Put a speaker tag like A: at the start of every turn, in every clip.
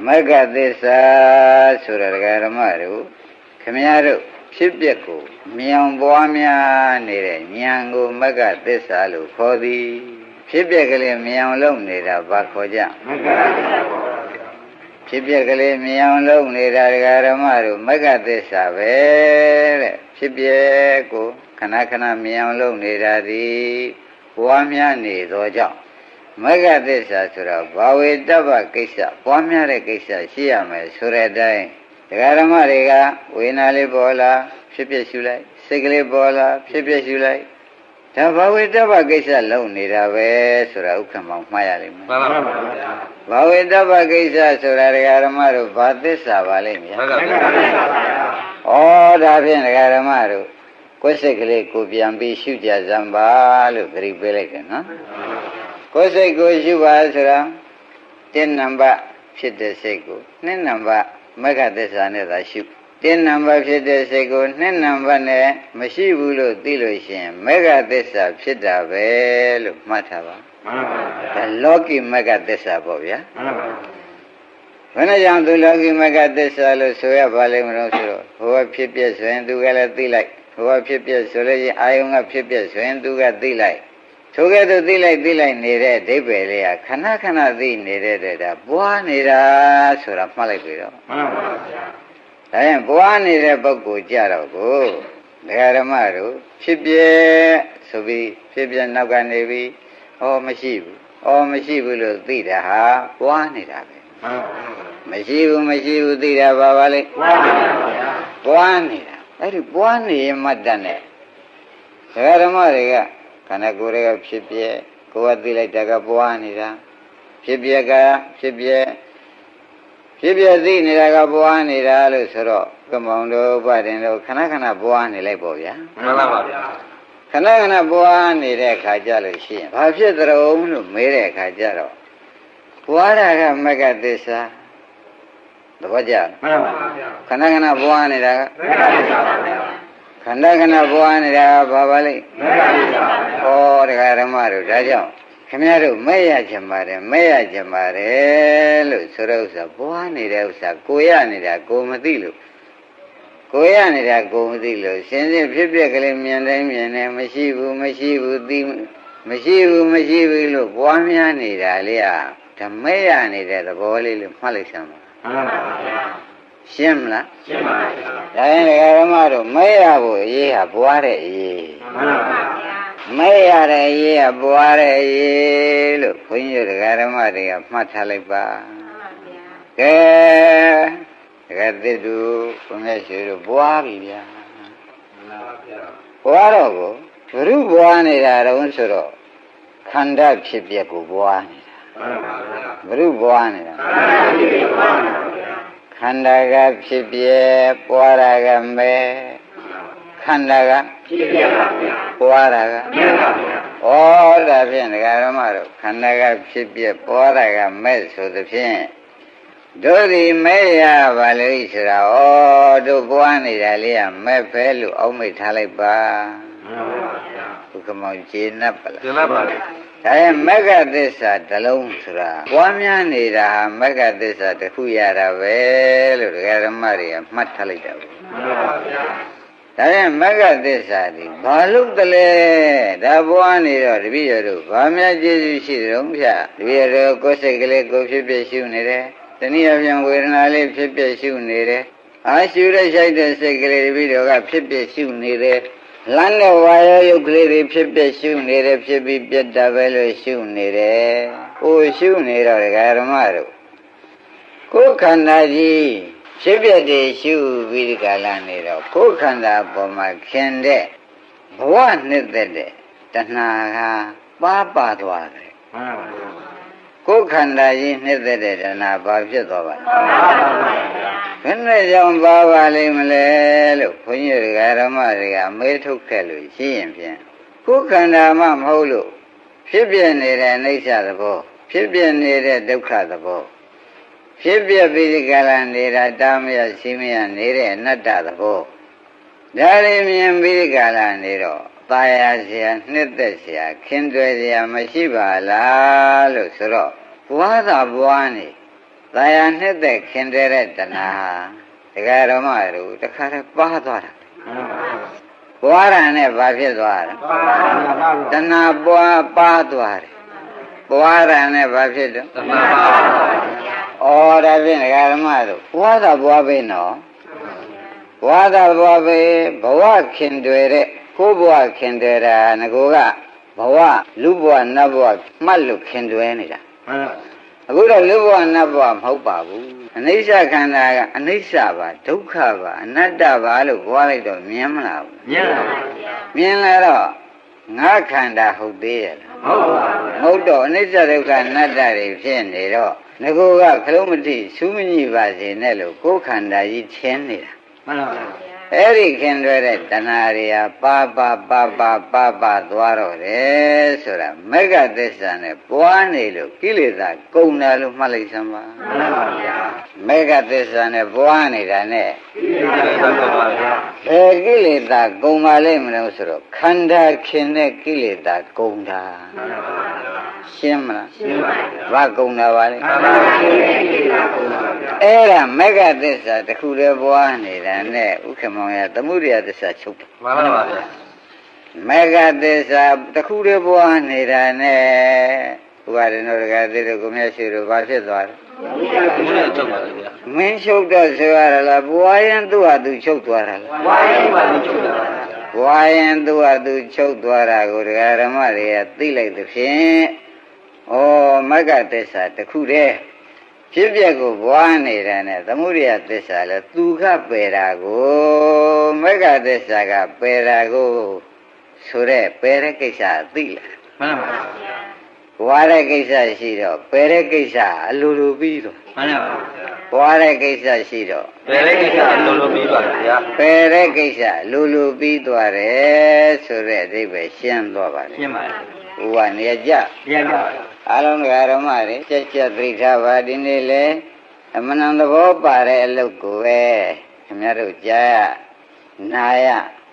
A: မဂ္ဂသစ္စာဆိုတာဓမ္မတို့ခမည်းတော်ဖြစ်ပျက်ကိုမြောင်ပွားများနေတဲ့ဉာဏ်ကိုမဂ္ဂသစ္စာလို့ခေါ်သည်ဖြစ်ပျက်ကလေးမြောင်လုံးနေတာဘာခေါ်ကြမဂ္ဂသစ္စာဖြစ်ပျက်ကလေးမြောင်လုံးနေတာဓမ္မတို့မဂ္ဂသစ္စာပဲတဲ့ဖြစ်ပျက်ကိုခဏခဏမြောင်လုံးနေတာသည်ပွားများနေသောကြောင့်မဂ္ဂသစ္စာဆိုတော့ဘာဝေတ္တပကိစ္စပွားများတဲ့ကိစ္စရှိရမယ်ဆိုတဲ့အတိုင်းဓမ္မတွေကဝေဒနာလေးပေါ်လာဖြစ်ဖြစ်ရှုလိုက်စိတ်ကလေးပေါ်လာဖြစ်ဖြစ်ရှုလိုက်ဒါဘာဝေတ္တပကိစ္စလုံးနေတာပဲဆိုတာဥက္ကမောင်မှားရလိမ့်မယ်မှန်ပါပါဘာဝေတ္တပကိစ္စဆိုတာဓမ္မတို့ဘာသစ္စာပါလိမ့်မယ်မှန်ပါပါဩဒါဖြင့်ဓမ္မတို့ကိုယ်စိတ်ကလေးကိုပြန်ပြီးရှုကြစမ်းပါလို့သတိပေးလိုက်တယ်နော်ကိုယ်စိတ်ကိုရှုပါဆိုတာ1နံပါတ်ဖြစ်တဲ့စိတ်ကို2နံပါတ်မဂ္ဂသစ္စာနဲ့သာရှု1နံပါတ်ဖြစ်တဲ့စိတ်ကို2နံပါတ်နဲ့မရှိဘူးလို့သိလို့ရှိရင်မဂ္ဂသစ္စာဖြစ်တာပဲလို့မှတ်ထားပါမှန်ပါဗျာဒါလောကီမဂ္ဂသစ္စာပေါ့ဗျာမှန်ပါဘယ်နဲ့ကြောင့်သူလောကီမဂ္ဂသစ္စာလို့ဆိုရပါလိမ့်မလို့ဆိုတော့ဟိုကဖြစ်ပြဆိုရင်သူကလည်းသိလိုက်ဟိုကဖြစ်ပြဆိုလို့ရှိရင်အာယုံကဖြစ်ပြဆိုရင်သူကသိလိုက်ထိုကဲ့သို့သိလိုက်နေတဲ့အဓိပ္ပာယ်လေးကခဏခဏသိနေတဲ့ဒါပွားနေတာဆိုတာမှတ်လိုက်ပြီတော့မှန်ပါဗျာဒါရင်ပွားနေတဲ့ပုဂ္ဂိုလ်ကြတော့ကိုဓမ္မတို့ဖြစ်ပြဆိုပြီးဖြစ်ပြနောက်ကနေပြီးဩမရှိဘူးလို့သိတာဟာပွားနေတာပဲမှန်ပါမရှိဘူးသိတာပါလေပွားနေတာအဲ့ဒီပွားနေမှတ်တတ်နဲ့ဓမ္မတွေကခန္ဓာကိုယ်တွေကဖြစ်ပြကိုယ်ကသိလိုက်တာကပွားနေတာဖြစ်ပြသိနေတာကပွားနေတာလို့ဆိုတော့ကမောင်တို့ဗတင်တို့ခဏခဏပွားနေလိုက်ပေါ့ဗျာမှန်ပါပါဗျာခဏခဏပွားနေတဲ့အခါကြလို့ရှိရင်ဘာဖြစ်သလဲလို့မေးတဲ့အခါကျတော့ပွားတာကမဂ္ဂသစ္စာသဘောကျမှန်ပါဗျာခဏခဏပွားနေတာကမဂ္ဂသစ္စာပါဗျာခန္ဓာခဏပွားနေတာဘာပါလိမ့်မဂ္ဂသစ္စာပါဗျာဓမ္မတို့ဒါကြောင့်ခင်ဗျားတို့မဲ့ရချင်ပါတယ်လို့ဆိုတဲ့ဥစ္စာပွားနေတဲ့ဥစ္စာကိုရနေတာကိုမသိလို့ရှင်စစ်ဖြစ်ပြက်ကလေးမြင်တိုင်းမြင်နေမရှိဘူးသိမရှိဘူးလို့ပွားများနေတာလေဓမ္မရနေတဲ့သဘောလေးလို့မှတ်လိုက်စမ်းပါမှန်ပါဗျာရှင်းမလားရှင်းပါဗျာဒါရင်ဓမ္မတို့မဲ့ရဖို့အရေးဟာပွားတဲ့အရေးမှန်ပါဗျာမဲ့ရတဲ့အရေးကပွားတဲ့အရေးလို့ခွင်းရဓမ္မတွေကမှတ်ထားလိုက်ပါကဲသစ်သူဘုရားရှိတို့ပွားပြီဗျာပွားတော့ကိုဘုရုပွားနေတာတော့ဆိုတော့ခန္ဓာဖြစ်ပျက်ကိုပွားနေတာဘုရုပွားနေတာခန္ဓာကဖြစ်ပျက်ပွားတာကမဲခန္ဓာကဖြစ်ပျက်ပါဗျာပွားတာကမဲပါဗျာဩဒါဖြင့်ဓမ္မတို့ခန္ဓာကဖြစ်ပျက်ပွားတာကမဲဆိုသဖြင့်တို့ဒီမဲရပါလို့ဆိုတာဩတို့ပွားနေတာလေးကမဲဖဲလို့အောက်မိတ်ထားလိုက်ပါမှန်ပါဗျာဘုကမောင်ကျေနပ်ပါလားကျေနပ်ပါလေဒါရင်မဂ္ဂသစ္စာတစ်လုံးဆိုတာပွားများနေတာဟာမဂ္ဂသစ္စာတစ်ခုရတာပဲလို့ဓမ္မတွေကမှတ်ထားလိုက်တာပဲမှန်ပါဗျာဒါရင်မဂ္ဂသစ္စာဒီဘာလို့တလဲဒါပွားနေတော့တပည့်တို့ဘာများကျေးဇူးရှိကြုံဗျာတပည့်တို့ကိုယ်စိတ်ကလေးကိုဖြစ်ဖြစ်ရှုနေတယ်တနည်းအားဖြင့်ဝေဒနာလေးဖြစ်ဖြစ်ရှုနေတယ်အာရှုတဲ့ရှိုက်တဲ့စိတ်ကလေးတပည့်တို့ကဖြစ်ဖြစ်ရှုနေတယ်လမ်းတဲ့ဝါရောယုတ်ကလေးတွေဖြစ်ဖြစ်ရှုနေတယ်ဖြစ်ပြီးပြတ်တာပဲလို့ရှုနေတယ်။ကိုရှုနေတော့ဓမ္မတို့ကိုယ်ခန္ဓာကြီးဖြစ်ပြတဲ့ရှုပြီးဒီကလာနေတော့ကိုယ်ခန္ဓာပေါ်မှာခင်တဲ့ဘဝနှစ်သက်တဲ့တဏှာကပါသွားတယ်။မှန်ပါဗျာ။ကိုယ်ခန္ဓာကြီးနှစ်သက်တဲ့တဏှာဘာဖြစ်သွားပါလဲ။မှန်ပါဗျာ။ဘယ်နဲ့ကြောင့်ပါလိမ့်မလဲလို့ခွန်ကြီးဓမ္မတွေကမေးထုတ်ခဲ့လို့ရှိရင်ဖြင့်ကိုယ်ခန္ဓာမှမဟုတ်လို့ဖြစ်ပြနေတဲ့အိဋ္ဌသဘောဖြစ်ပြနေတဲ့ဒုက္ခသဘောဖြစ်ပြပြီးဒီကလာနေတာတာမယရှိမယနေတဲ့အနတ္တသဘောဒါရင်းမြင်ပြီးဒီကလာနေတော့ตายရเสียနှစ်သက်เสียခင်တွယ်เสียမရှိပါလားလို့ဆိုတော့ဘွားသာဘွားနေ သာယာနှစ်သက်ခင်တဲ့တဏှာတရားတော်မတို့တခါတည်းပါသွားတာဘဝရံနဲ့ဘာဖြစ်သွားလဲတဏှာပွားပါသွားတယ်ဘဝရံနဲ့ဘာဖြစ်တော့တဏှာပါဩဒါဖြင့်တရားတော်မတို့ဘဝသာဘဝပဲနော်ဘဝသာဘဝပဲဘဝခင်တွေတဲ့ကိုယ်ဘဝခင်တွေတာငကိုကဘဝလူဘဝနတ်ဘဝမှတ်လို့ခင်တွေနေတာအခုတော့လူဘဝနတ်ဘဝမဟုတ်ပါဘူးအနိစ္စခန္ဓာကအနိစ္စပါဒုက္ခပါအနတ္တပါလို့ပြောလိုက်တော့မြင်မလားဘူးမြင်ပါဘူးမြင်လာတော့ငါခန္ဓာဟုတ်သေးရဲ့လားမဟုတ်တော့အနိစ္စဒုက္ခအနတ္တတွေဖြစ်နေတော့ငကိုကခလုံးမတိရှုမညိပါစေနဲ့လို့ကိုယ်ခန္ဓာကြီးချင်းနေတာမှန်ပါပါအဲ့ဒီခင်တွေတဲ့တဏှာတွေဟာပါသွားတော့တယ်ဆိုတာမေဃသစ္စာနဲ့ပွားနေလို့ကိလေသာကုန်တယ်လို့မှတ်လိုက်စမ်းပါမှန်ပါဗျာမေဃသစ္စာနဲ့ပွားနေတာနဲ့ကိလေသာကုန်ပါလိမ့်မလို့ဆိုတော့ခန္ဓာခင်တဲ့ကိလေသာကုန်တာရှင်းမလားရှင်းပါပြီဘာကုန်တာပါလဲအဲ့ဒါမေဃသစ္စာတခုတည်းပွားနေတာနဲ့ဥက္ကမောင်ရသမုဒိယသစ္စာချုပ်တယ်မှန်ပါဗျာမေဃသစ္စာတခုတည်းပွားနေတာနဲ့ဥပါဒနောတကတိတို့ကိုမြတ်ရှိတို့ဘာဖြစ်သွားလဲမင်းချုပ်တော့ဆိုရလားပွားရင်သူ့ဟာသူချုပ်သွားတာလားပွားရင်သူ့ဟာသူချုပ်သွားတာပွားရင်သူ့ဟာသူချုပ်သွားတာကိုဒကာဓမ္မတွေကသိလိုက်သဖြင့်ဩမဂ္ဂသစ္စာတခုတည်းဖြစ်ပျက်ကိုဘွားနေတာနဲ့သမုဒိယသစ္စာလဲသူကပယ်တာကိုမဂ္ဂသစ္စာကပယ်တာကိုဆိုတဲ့ပယ်တဲ့ကိစ္စသိလားမှန်ပါဘွားတဲ့ကိစ္စရှိတော့ပယ်တဲ့ကိစ္စအလိုလိုပြီးတော့မှန်ပါဘွားတဲ့ကိစ္စရှိတော့ပယ်တဲ့ကိစ္စအလိုလိုပြီးသွားတယ်ဗျာပယ်တဲ့ကိစ္စလိုလိုပြီးသွားတယ်ဆိုတဲ့အဓိပ္ပာယ်ရှင်းသွားပါတယ်ရှင်းပါတယ်ဥပနေကြအားလုံးဓမ္မတွေကြက်ကြက်သိထားပါဒီနေ့လေအမှန်တဘောပါတဲ့အလုပ်ကိုပဲခင်ဗျားတို့ကြားရနာရ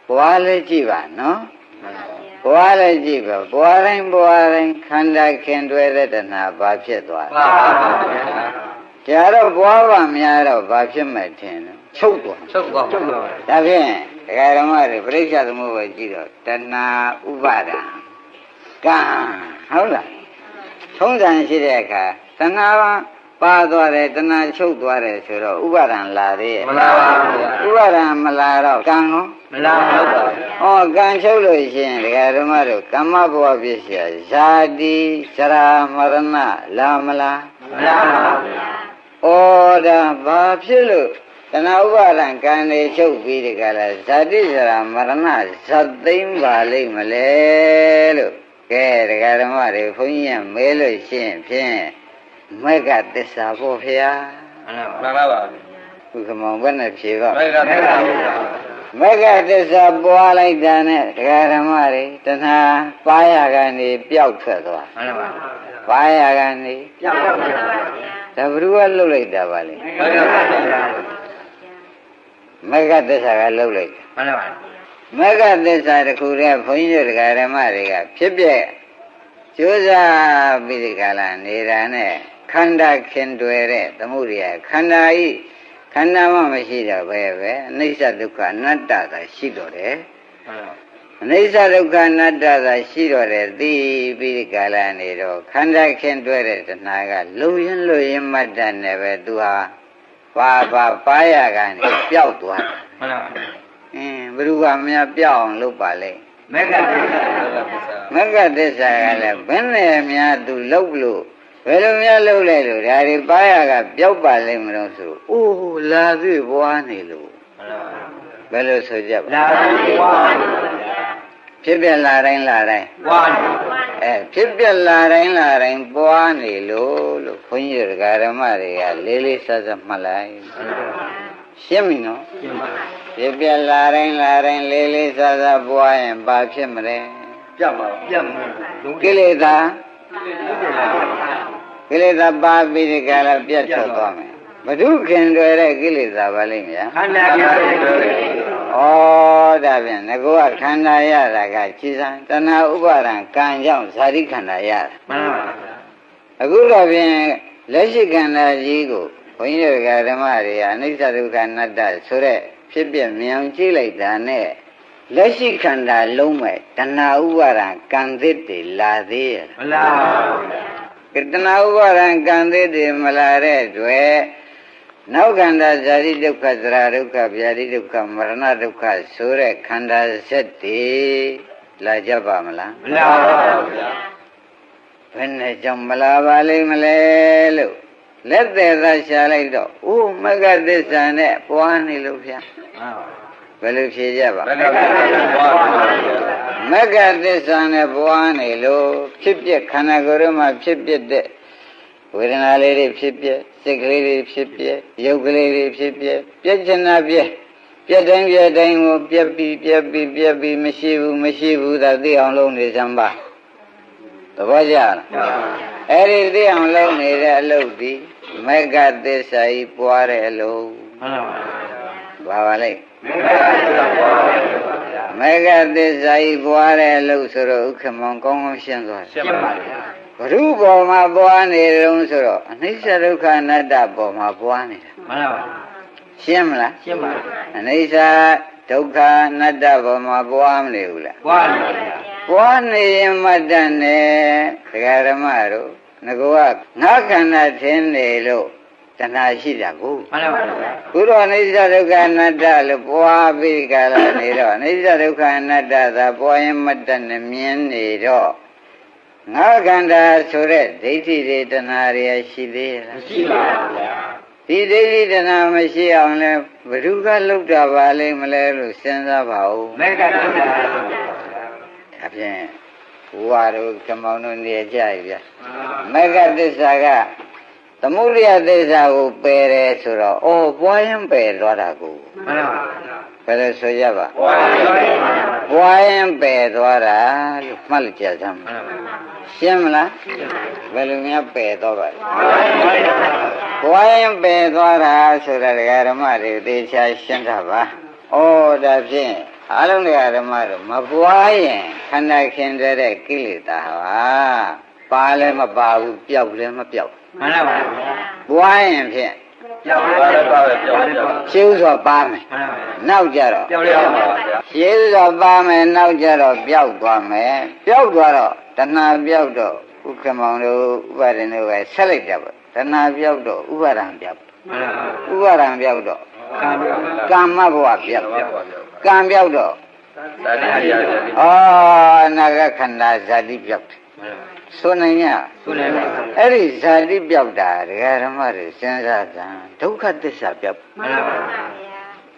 A: ပွားလဲကြည့်ပါနော်ပွားလဲကြည့်ပါပွားတိုင်းခန္ဓာခင်တွဲတဲ့တဏှာဘာဖြစ်သွားလဲကြာတော့ပွားပါများတော့ဘာဖြစ်မဲ့ထင်လဲချုပ်သွားဒါဖြင့်ဓမ္မတွေပြိဿသမုပ္ပါကြည့်တော့တဏှာဥပါဒံကံဟုတ်လားထုံးစံရှိတဲ့အခါတဏှာပါသွားတယ်တဏှာချုပ်သွားတယ်ဆိုတော့ဥပါဒံလာသေးရဲ့မလာပါဘူးဥပါဒံမလာတော့ကံရောမလာပါဘူးဩကံချုပ်လို့ရှိရင်ဒကာဓမ္မတို့ကမ္မဘဝဖြစ်เสียဇာတိဇရာမရဏလာမလားမလာပါဘူးဩဒါဘာဖြစ်လို့တဏှာဥပါဒံကံတွေချုပ်ပြီးဒီကလာဇာတိဇရာမရဏဇတ်သိမ့်ပါလိမ့်မလဲလို့ကဲဒကာဓမ္မတွေဘုန်းကြီးကမဲလို့ရှိရင်ဖြင့်မေဃသစ္စာပေါ့ဖေဟာမှန်ပါပါဘုခမောင်ဘယ်နဲ့ဖြေပါမေဃသစ္စာမေဃသစ္စာပွားလိုက်တာနဲ့ဒကာဓမ္မတွေတဏှာပါရကနေပျောက်ထွက်သွားမှန်ပါပါရကနေပျောက်ထွက်သွားဒါဘ누구ကလှုပ်လိုက်တာပါလဲမေဃသစ္စာကလှုပ်လိုက်မှန်ပါမေဃသစ္စာတခုတည်းဘုန်းကြီးတို့ဓမ္မတွေကဖြစ်ပြကျိုးစားပြီးဒီကလာနေတာနဲ့ခန္ဓာခင်တွယ်တဲ့သမှုရိယခန္ဓာဤခန္ဓာမှမရှိတော့ပဲအနိစ္စဒုက္ခအနတ္တသာရှိတော့တယ်အနိစ္စဒုက္ခအနတ္တသာရှိတော့တယ်သိပြီးဒီကလာနေတော့ခန္ဓာခင်တွယ်တဲ့တဏှာကလုံရင်မတ္တနဲ့ပဲသူဟာပါရကနေပျောက်သွားတယ်မှန်ပါဘ누구ကများပြောက်အောင်လုပ်ပါလေမေဃသစ္စာကလည်းဘယ်နဲ့များသူလုပ်လို့ဘယ်လိုများလုပ်လိုက်လို့ဒါတွေပါရကပျောက်ပါလိမ့်မလို့ဆိုအိုးလာတွေ့ဘွားနေလို့ဘယ်လိုဆိုကြပါလာတွေ့ဘွားဖြစ်ပြလာတိုင်းဘွားနေဖြစ်ပြလာတိုင်းပွားနေလို့ခွန်ကြီးဓမ္မတွေကလေးလေးဆဆမှတ်လိုက်ရှင်းပြီနော်ရှင်းပါပြီပြလာတိုင်းလေးလေးစားစားပွားရင်ဘာဖြစ်မလဲပြတ်မှာကိလေသာပါပြီးဒီကလာပြတ်ထွက်သွားမယ်ဘု து ခင်တွေတဲ့ကိလေသာပါလိမ့်မယ်ခန္ဓာခင်တွေဩဒါပြန်ငကောကခန္ဓာရတာကခြေစံတဏှာဥပါဒံကံကြောင့်ဇာတိခန္ဓာရတာမှန်ပါအခုတော့ဖြင့် လက်ရှိခန္ဓာကြီးကိုဘုန်းကြီးတို့ဓမ္မတွေကအနိစ္စဒုက္ခအနတ္တဆိုတဲ့ဖြစ်ပြမြင်ကြည့်လိုက်တာနဲ့လက်ရှိခန္ဓာလုံးမဲ့တဏှာဥပါဒံကံသစ်တွေလာသေးရဲ့မလာပါဘူးဗျာတဏှာဥပါဒံကံသစ်တွေမလာတဲ့အတွက်နောက်ခန္ဓာဇာတိဒုက္ခသရဒုက္ခဗျာတိဒုက္ခမရဏဒုက္ခဆိုတဲ့ခန္ဓာဆက်တွေလာကြပါမလားမလာပါဘူးဗျာဘယ်နဲ့ကြောင့်မလာပါလိမ့်မလဲလို့လက်သေးသာရှာလိုက်တော့ဥမဂ္ဂသစ္စာနဲ့ပွားနေလို့ဗျာဘယ်လိုဖြေကြပါမဂ္ဂသစ္စာနဲ့ပွားနေလို့ဖြစ်ပြခန္ဓာကိုယ်ရမှာဖြစ်ပြတဲ့ဝေဒနာလေးတွေဖြစ်ပြစိတ်ကလေးတွေဖြစ်ပြရုပ်ကလေးတွေဖြစ်ပြပြည့်ချင်တာပြည့်တိုင်းပြည့်တိုင်းကိုပြက်ပြီးမရှိဘူးသာသိအောင်လုပ်နေစမ်းပါသဘောကျလားအဲ့ဒီသိအောင်လုပ်နေတဲ့အလုပ်ဒီမဂ္ဂသစ္စာကြီးပွားတဲ့အလုပ်မှန်ပါလိမ့်မဂ္ဂသစ္စာကြီးပွားတဲ့အလုပ်ဆိုတော့ဥက္ကမောင်ကောင်းကောင်းရှင်းသွားတယ်ရှင်းပါပြီဘုရုပေါ်မှာပွားနေတုံးဆိုတော့အနိစ္စဒုက္ခအနတ္တပေါ်မှာပွားနေတာမှန်ပါပါရှင်းမလားရှင်းပါပြီအနိစ္စဒုက္ခအနတ္တပေါ်မှာပွားမနေဘူးလားပွားနေပါဗျာပွားနေရင်မတ္တနဲ့ဒကာဓမ္မတို့ငကောကငါခန္ဓာထင်းနေလို့တဏှာရှိတာကိုမှန်ပါဗျာဘုရောအနိစ္စဒုက္ခအနတ္တလို့ပွားပြီးကြလာနေတော့အနိစ္စဒုက္ခအနတ္တသာပွားရင်မတ္တနဲ့မြင်နေတော့ငါခန္ဓာဆိုတဲ့ဒိဋ္ဌိတွေတဏှာတွေရှိသေးရဲ့လားမရှိပါဘူးဗျာဒီဒိဋ္ဌိတဏှာမရှိအောင်လဲဘ누구ကလောက်တာပါလိမ့်မလဲလို့စဉ်းစားပါဦးမေကတ္တအပြင်ဘုရားတို့ကမောင်တို့နေကြရဗျာမေကသစ္စာကသမုဒယသစ္စာကိုပယ်တယ်ဆိုတော့အော်ပွားရင်ပယ်သွားတာကိုမှန်ပါဘယ်လိုဆိုရပါပွားရင်ပယ်သွားတာလို့မှတ်လိုက်ကြစမ်းရှင်းမလားဘယ်လိုများပယ်သွားပါလဲပွားရင်ပယ်သွားတာဆိုတာဓမ္မတွေသေချာရှင်းတာပါဩဒါဖြင့်အလုံးဓမ္မတို့မပွားရင်ခန္ဓာခင်တဲ့ကိလေသာပါလည်းမပါဘူးပျောက်လည်းမပျောက်မှန်ပါပါပွားရင်ဖြင့်ပျောက်လည်းပါပဲပျောက်လည်းပါရှင်းစွာပါမယ်နောက်ကြတော့ပျောက်လည်းပါပါရှင်းစွာပါမယ်နောက်ကြတော့ပျောက်သွားမယ်ပျောက်သွားတော့တဏှာပျောက်တော့ဥက္ကမောင်တို့ဥပါဒင်တို့ကဆက်လိုက်ကြပါတဏှာပျောက်တော့ဥပါဒံပျောက်ဥပါဒံပျောက်တော့ကာမဘဝပျောက်ကံပျောက်တော့ဇာတိပျောက်အနာဂတ်ခန္ဓာဇာတိပျောက်ဆိုနိုင်ရဆိုနိုင်ပါဘူးအဲ့ဒီဇာတိပျောက်တာဒကာဓမ္မတွေစဉ်းစားကြဒုက္ခသစ္စာပျောက်မှန်ပါပါ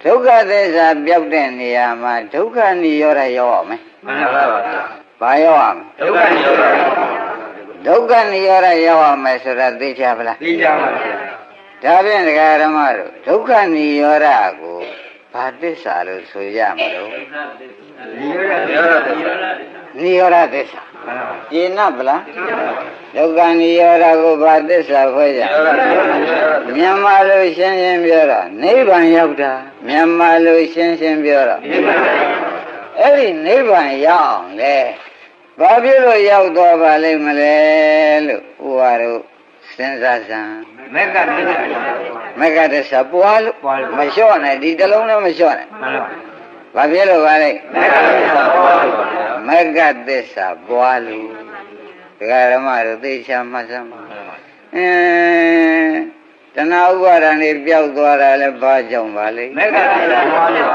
A: ဒုက္ခသစ္စာပျောက်တဲ့နေရာမှာဒုက္ခនិရောဓရောက်အောင်မယ်မှန်ပါပါဘာရောက်အောင်ဒုက္ခនិရောဓဒုက္ခនិရောဓရောက်အောင်မယ်ဆိုတာသိချပါလားသိချပါပါဒါဖြင့်ဒကာဓမ္မတို့ဒုက္ခនិရောဓကိုဘာသစ္စာလို့ဆိုရမလို့និရောဓသစ္စာကျင့်납ဗလားဒုက္ခនិရောဓကိုဘာသစ္စာဖွဲ့ကြမြန်မာလိုရှင်းရှင်းပြောတာနိဗ္ဗာန်ရောက်တာမြန်မာလိုရှင်းရှင်းပြောတာအဲ့ဒီနိဗ္ဗာန်ရောက်အောင်လေဘာဖြစ်လို့ရောက်သွားပါလိမ့်မလဲလို့ဥပါတို့စဉ်းစားစမ်းမက္ကသစ္စာမက္ကသစ္စာပွားလို့မလျှော့နဲ့ဒီတလုံးလည်းမလျှော့နဲ့ဘာဖြစ်လို့ပါလဲမက္ကသစ္စာပွားလို့ဒကာဓမ္မတို့သိချာမှတ်စမ်းတဏှာဥပါဒံတွေပျောက်သွားတာလဲဘာကြောင့်ပါလဲမက္ကသစ္စာပွားလို့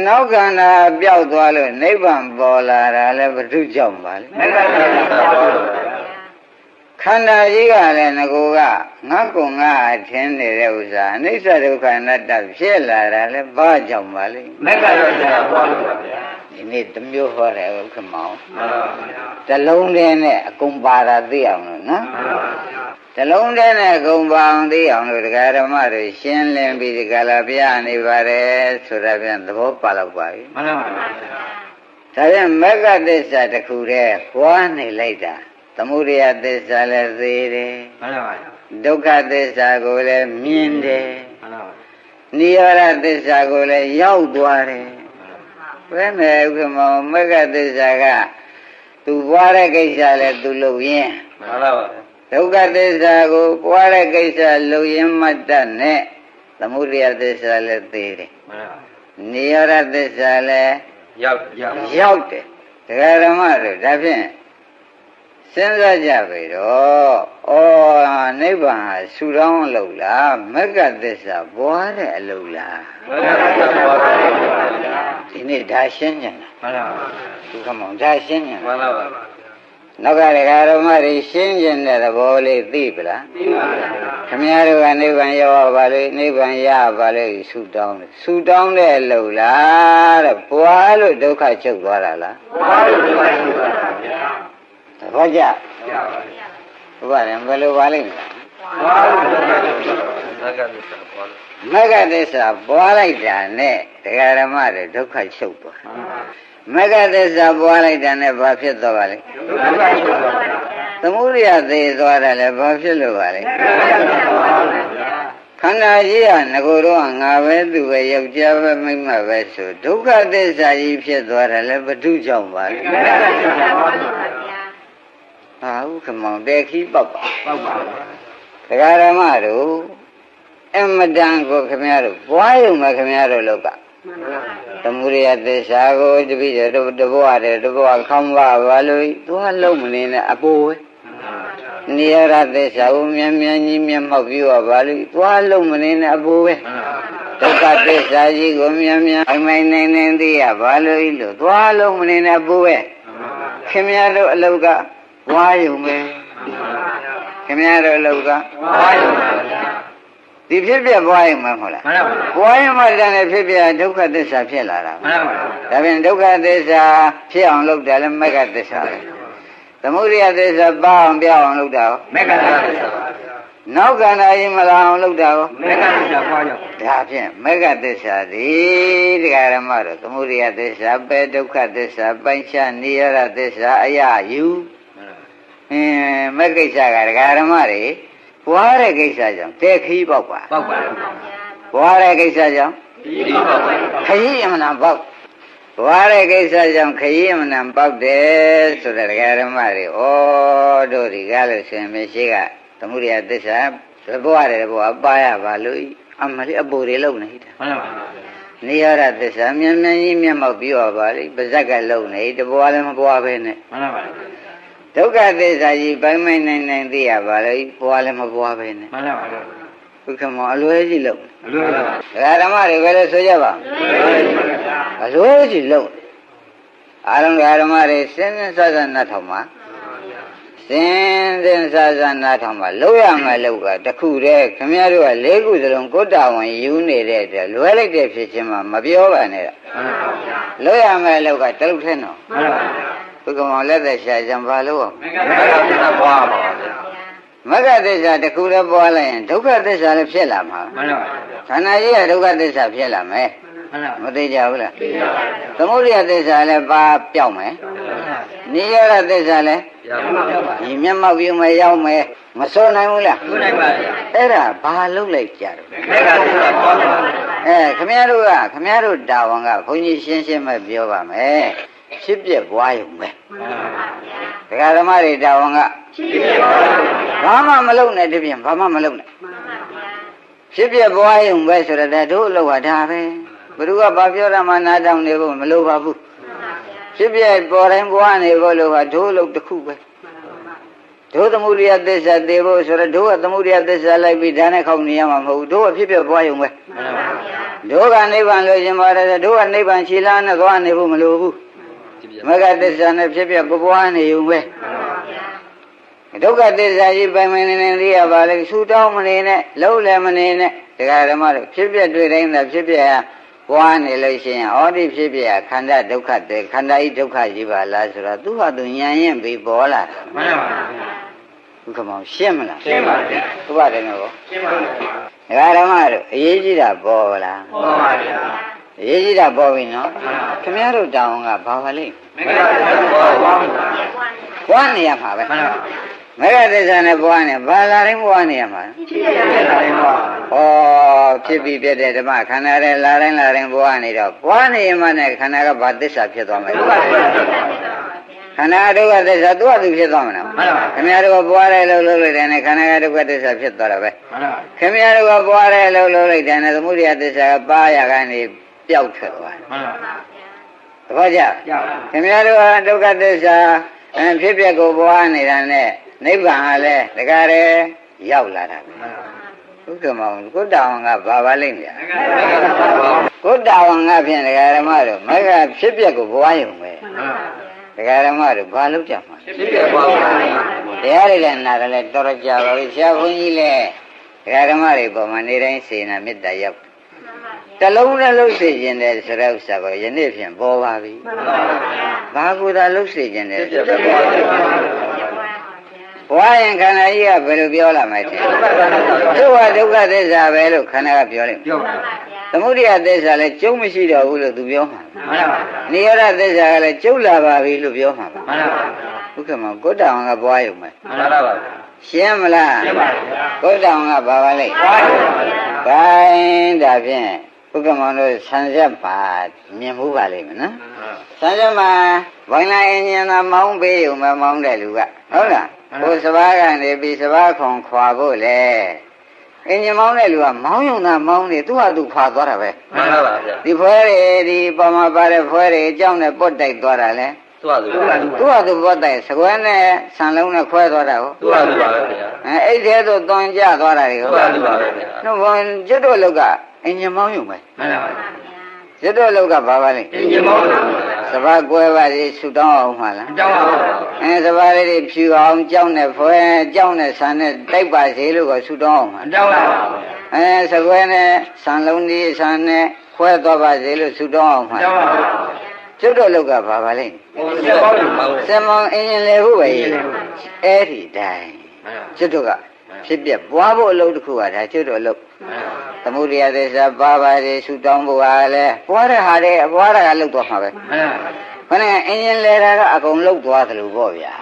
A: နောက်ခန္ဓာပျောက်သွားလို့နိဗ္ဗာန်ပေါ်လာတာလဲဘု து ကြောင့်ပါလဲမက္ကသစ္စာပွားလို့ခန္ဓာကြီးကလည်းငကိုကငါကုံငါအထင်းနေတဲ့ဥစ္စာအနိစ္စဒုက္ခအနတ္တဖြစ်လာတာလဲဘာကြောင့်ပါလဲမက္ကသစ္စာပွားလို့ပါဗျာဒီနေ့တစ်မျိုးဟောတယ်ဥက္ကမောင်မှန်ပါဗျာတလုံးတည်းနဲ့အကုန်ပါတာသိအောင်လို့နော်မှန်ပါဗျာတလုံးတည်းနဲ့အကုန်ပါအောင်သိအောင်လို့ဒကာဓမ္မတွေရှင်းလင်းပြီးဒီကလာပြနေပါတယ်ဆိုတာပြန်သဘောပါတော့ပါပြီမှန်ပါဗျာဒါပြန်မက္ကသစ္စာတစ်ခုတည်းဟွာနေလိုက်တာသမုဒယသစ္စာလည်းသိတယ်မှန်ပါပါဒုက္ခသစ္စာကိုလည်းမြင်တယ်မှန်ပါပါនិရောဓသစ္စာကိုလည်းရောက်သွားတယ်ဘယ်နဲ့ဥက္ကမောမက္ကသစ္စာကသူပွားတဲ့ကိစ္စလည်းသူလုပ်ရင်းမှန်ပါပါ ဒုက္ခသစ္စာကိုပွားတဲ့ကိစ္စလုံရင်မတ္တနဲ့သမုဒယသစ္စာလည်းသိတယ်နိရောဓသစ္စာလည်းရောက်တယ်တရားဓမ္မတို့ဒါဖြင့်စဉ်းစားကြပြီတော့ဩနိဗ္ဗာန်ဟာဆူတောင်းအလုပ်လားမဂ္ဂသစ္စာပွားတဲ့အလုပ်လားဒီနေ့ဒါရှင်းကြတယ်မှန်ပါပါသူကမောင်ဒါရှင်းကြတယ်မှန်ပါပါနောက်ကတရားဓမ္မတွေရှင်းကျင်တဲ့သဘောလေးသိပလားသိပါပါခင်ဗျားတို့ကနိဗ္ဗာန်ရောက်ပါလေနိဗ္ဗာန်ရပါလေဆူတောင်းတယ်ဆူတောင်းတဲ့အလုပ်လားတဲ့ပွားလို့ဒုက္ခချုပ်သွားတာလားပွားလို့ဒုက္ခချုပ်သွားတာဗျာသဘောကျဘုရားရင်ဘယ်လိုပါလိမ့်မလားပွားလို့ဒုက္ခချုပ်မဂ္ဂသစ္စာပွားလိုက်တာနဲ့တရားဓမ္မတွေဒုက္ခချုပ်သွားမဂ္ဂသစ္စာပွားလိုက်တာနဲ့ဘာဖြစ်သွားပါလဲသမုဒယသေသွားတယ်လည်းဘာဖြစ်လို့ပါလဲခန္ဓာကြီးကငကိုတော့ငါပဲသူပဲယောက်ျားပဲမိန်းမပဲဆိုဒုက္ခသစ္စာကြီးဖြစ်သွားတယ်လည်းဘု து ကြောင့်ပါလဲဟာဥက္ကမောင်တဲ့ခီးပောက်ပါတရားဓမ္မတို့အမတန်ကိုခင်ဗျားတို့ပွားရုံပဲခင်ဗျားတို့လောက်ကသမုဒယသစ္စာကိုတပိတော့တဘောရတယ်တဘောခေါင်းပါဘာလို့သွားလုံးမနေနဲ့အပိုးပဲနိရောဓသစ္စာကိုမြန်မြန်ကြီးမျက်မှောက်ပြီးတော့ဘာလို့သွားလုံးမနေနဲ့အပိုးပဲဒုက္ခသစ္စာကြီးကိုမြန်မြန်အမိုင်နိုင်နေသိရဘာလို့သွားလုံးမနေနဲ့အပိုးပဲခင်ဗျားတို့အလောက်ကပွားရုံပဲခင်ဗျားတို့အလောက်ကပွားရုံဒီဖြစ်ပြပွားရင်မဟုတ်လားမှန်ပါပါပွားရင်မှတည်းဖြစ်ပြဒုက္ခသစ္စာဖြစ်လာတာမှန်ပါပါဒါဖြင့်ဒုက္ခသစ္စာဖြစ်အောင်လုပ်တယ်လည်းမဂ္ဂသစ္စာပဲသမုဒယသစ္စာပါအောင်ပြောင်းအောင်လုပ်တာမဂ္ဂသစ္စာပါနောက်ကန္တာရင်မလာအောင်လုပ်တာမဂ္ဂသစ္စာပွားကြောင့်ဒါဖြင့်မဂ္ဂသစ္စာဒီတရားဓမ္မတို့သမုဒယသစ္စာပဲဒုက္ခသစ္စာပိုင်းခြားနိရောဓသစ္စာအယယူမဂ္ဂိစ္စကတရားဓမ္မတွေပွားတဲ့ကိစ္စကြောင့်တဲ့ခီးပေါက်ပါပေါက်ပါပွားတဲ့ကိစ္စကြောင့်ခရီးအမှန်ပေါက်ပွားတဲ့ကိစ္စကြောင့်ခရီးအမှန်ပေါက်တယ်ဆိုတဲ့တရားဓမ္မတွေဩတို့ဒီကားလို့ဆိုရင်မရှိကသမုဒယသစ္စာဘွားတယ်ဘွားပါရပါလို့အမလေးအပူတွေလုံနေတာမှန်ပါပါနိရောဓသစ္စာမြန်မြန်ကြီးမျက်မှောက်ပြီးတော့ပါလိပါဇက်ကလုံနေတဘွားလည်းမဘွားပဲနဲ့မှန်ပါပါဒုက္ခသစ္စာကြီးပိုင်းမိုင်းနိုင်သိရပါလေပွားလည်းမပွားပဲနဲ့မှန်ပါပါဘုခမောအလွဲကြီးလုံးအလွဲပါဒါဓမ္မတွေပဲလို့ဆိုကြပါအလွဲကြီးလုံးအားလုံးဓမ္မတွေစဉ်းစဉ်းစားစားနားထောင်ပါစဉ်းစဉ်းစားစားနားထောင်ပါလို့ရမယ်လို့ကတခုတည်းခင်ဗျားတို့က၄ခုစလုံးကိုတာဝန်ယူနေတဲ့အတွက်လွဲလိုက်တဲ့ဖြစ်ချင်းမှမပြောပါနဲ့မှန်ပါဗျာလို့ရမယ်လို့ကတလုံးထဲတော့မှန်ပါဗျာဘုကမောလက်သက်ရှာကြံပါလို့မဂ္ဂသစ္စာပွားပါဗျာမဂ္ဂသစ္စာတခုလည်းပွားလိုက်ရင်ဒုက္ခသစ္စာလည်းဖြစ်လာမှာမှန်ပါဗျာခန္ဓာကြီးကဒုက္ခသစ္စာဖြစ်လာမယ်မသိကြဘူးလားသိပါပါသမုဒယသစ္စာလည်းပါပြောင်းမယ်နိရောဓသစ္စာလည်းဒီမျက်မှောက်ပြုမယ်ရောက်မယ်မစွန့်နိုင်ဘူးလားစွန့်နိုင်ပါဗျာအဲ့ဒါဘာလုပ်လိုက်ကြတော့မဂ္ဂသစ္စာပွားပါခင်ဗျားတို့တာဝန်ကဘုန်းကြီးရှင်းရှင်းပဲပြောပါမယ်ဖြစ်ပြပွားရုံပဲဒကာဓမ္မတွေတာဝန်ကဖြစ်ပြပွားရုံဘာမှမလုပ်နဲ့တပြင်းဘာမှမလုပ်နဲ့ဖြစ်ပြပွားရုံပဲဆိုတော့တို့အလုပ်ကဒါပဲဘယ်သူကဘာပြောရမှနားတောင်နေဖို့မလိုပါဘူးဖြစ်ပြပေါ်တိုင်းပွားနေဖို့လို့ကတို့အလုပ်တစ်ခုပဲတို့သမုဒယသစ္စာသိဖို့ဆိုတော့တို့ကသမုဒယသစ္စာလိုက်ပြီးဒါနဲ့ခေါင်းနေရမှာမဟုတ်ဘူးတို့ကဖြစ်ပြပွားရုံပဲတို့ကနိဗ္ဗာန်လို့ရှင်ပါတယ်တို့ကနိဗ္ဗာန်ခြေလမ်းနဲ့သွားနေဖို့မလိုဘူးမဂ္ဂသစ္စာနဲ့ဖြစ်ပြပွားနေုံပဲဒုက္ခသစ္စာကြီးပိုင်ပိုင်နေလေးရပါလေဆူတောင်းမနေနဲ့လုံးလည်းမနေနဲ့တရားဓမ္မတို့ဖြစ်ပြတွေ့တိုင်းသာဖြစ်ပြပွားနေလို့ရှိရင်ဩဒီဖြစ်ပြခန္ဓာဒုက္ခတဲ့ခန္ဓာဤဒုက္ခကြီးပါလားဆိုတော့သူ့ဟာသူဉာဏ်ရင်ပြီးပေါ်လာတာမှန်ပါပါဘုခမောင်ရှင်းမလားရှင်းပါဗျာဘုရားတယ်နော်ရှင်းပါဗျာတရားဓမ္မတို့အရေးကြီးတာပေါ်လားပေါ်ပါဗျာအရေးကြီးတာပေါ်ပြီနော်ခင်ဗျားတို့တောင်းကဘာပါလိမ့်ပွားနေရမှာပဲမဂ္ဂသစ္စာနဲ့ပွားနေဘာလာတိုင်းပွားနေရမှာဖြစ်ပြီးပြတဲ့ဓမ္မခန္ဓာရဲ့လာတိုင်းပွားနေတော့ပွားနေမှနဲ့ခန္ဓာကဘာသစ္စာဖြစ်သွားမလဲ ခန္ဓာဒုက္ခသစ္စာသူ့အတူဖြစ်သွားမှာနော်ခင်ဗျားတို့ကပွားတယ်လို့လုပ်လိုက်တယ်နဲ့ခန္ဓာကဒုက္ခသစ္စာဖြစ်သွားတာပဲခင်ဗျားတို့ကပွားတယ်လို့လုပ်လိုက်တယ်နဲ့သမုဒိယသစ္စာကပါရကနေပျောက်ထွက်သွားတယ်သဘောကျခင်ဗျားတို့ကဒုက္ခသစ္စာဖြစ်ပျက်ကိုပွားနေတာနဲ့နိဗ္ဗာန်ဟာလဲတကားတည်းရောက်လာတာပဲဥက္ကမောင်ကိုတောင်ကဘာပါလိမ့်ဗျာကိုတောင်ကဖြင့်ဒကာဓမ္မတို့မကဖြစ်ပျက်ကိုပွားရုံပဲဒကာဓမ္မတို့ဘာလုပ်ကြမှာဖြစ်ပျက်ပွားပါတရားတွေလည်းနာတယ်လည်းတော်တော်ကြာပါပြီဆရာဘုန်းကြီးလည်းဒကာဓမ္မတွေပေါ်မှာနေတိုင်းစေနာမေတ္တာရောက်တလုံးနဲ့လှုပ်စေခြင်းတဲ့ဆိုတဲ့ဥစ္စာကိုယနေ့ဖြင့်ပေါ်ပါပြီဘာကိုသာလှုပ်စေခြင်းတဲ့ဘဝရင်ခန္ဓာကြီးကဘယ်လိုပြောလာမှာလဲသူ့ဟာဒုက္ခသစ္စာပဲလို့ခန္ဓာကပြောလိမ့်မယ်သမုဒိယသစ္စာလည်းကျုံမရှိတော့ဘူးလို့သူပြောမှာနိရောဓသစ္စာကလည်းကျုပ်လာပါပြီလို့ပြောမှာပါဘုက္ခမကိုတောင်ကဘွားယုံမယ်ရှင်းမလားရှင်းပါဗျာကိုတောင်ကဘာပါလဲဘွားယုံပါ gain ဒါဖြင့်ဘုက္ခမတို့ဆန်းရက်ပါမြင်မှုပါလိမ့်မယ်နော်ဆန်းရက်မှာဘိုင်းလာအင်းညာမောင်းပေးုံမမောင်းတဲ့လူကဟုတ်လားဘုစဘာကနေပြီးစဘာခွန်ခွာဖို့လေအင်းညာမောင်းတဲ့လူကမောင်းယုံတာမောင်းနေသူ့ဟာသူခွာသွားတာပဲမှန်ပါပါဗျာဒီဖွဲတွေဒီပေါ်မှာပါတဲ့ဖွဲတွေအကြောင်းနဲ့ပုတ်တိုက်သွားတာလေသူ့ဟာသူပုတ်တိုက်စကွဲနဲ့ဆန်လုံးနဲ့ခွဲသွားတာဟုတ်သူ့ဟာသူပါပဲဗျာအဲ့ဒီထဲသို့သွန်ကြသွားတာတွေဟုတ်သူ့ဟာသူပါပဲဗျာနှုတ်ဘုံကျွတ်တို့လောက်ကအင်းညာမောင်းယုံပဲမှန်ပါပါကျွတ်တို့လောက်ကဘာပါလဲအင်းညာမောင်းစဘာကွဲပါစေဆူတောင်းအောင်မှလားတောင်းပါဘူးစဘာလေးတွေဖြူအောင်ကြောင်းနဲ့ဖွဲကြောင်းနဲ့ဆန်နဲ့တိုက်ပါစေလို့ကဆူတောင်းအောင်မှတောင်းပါဘူးစကွဲနဲ့ဆန်လုံးဒီဆန်နဲ့ခွဲသွားပါစေလို့ဆူတောင်းအောင်မှတောင်းပါဘူးကျွတ်တို့လောက်ကဘာပါလဲစမောင်းအင်းရင်လေဟုတ်ပဲအဲ့ဒီတိုင်းကျွတ်တို့ကဖြစ်ပြပွားဖို့အလုပ်တစ်ခုကဒါကျွတ်တို့အလုပ်သမုဒိယသစ္စာပါပါစေဆူတောင်းဖို့ဟာလဲပွားတဲ့ဟာတွေအပွားတာကလုပ်သွားမှာပဲခဏအင်းရင်လဲတာကအကုန်လုပ်သွားသလိုပေါ့ဗျာ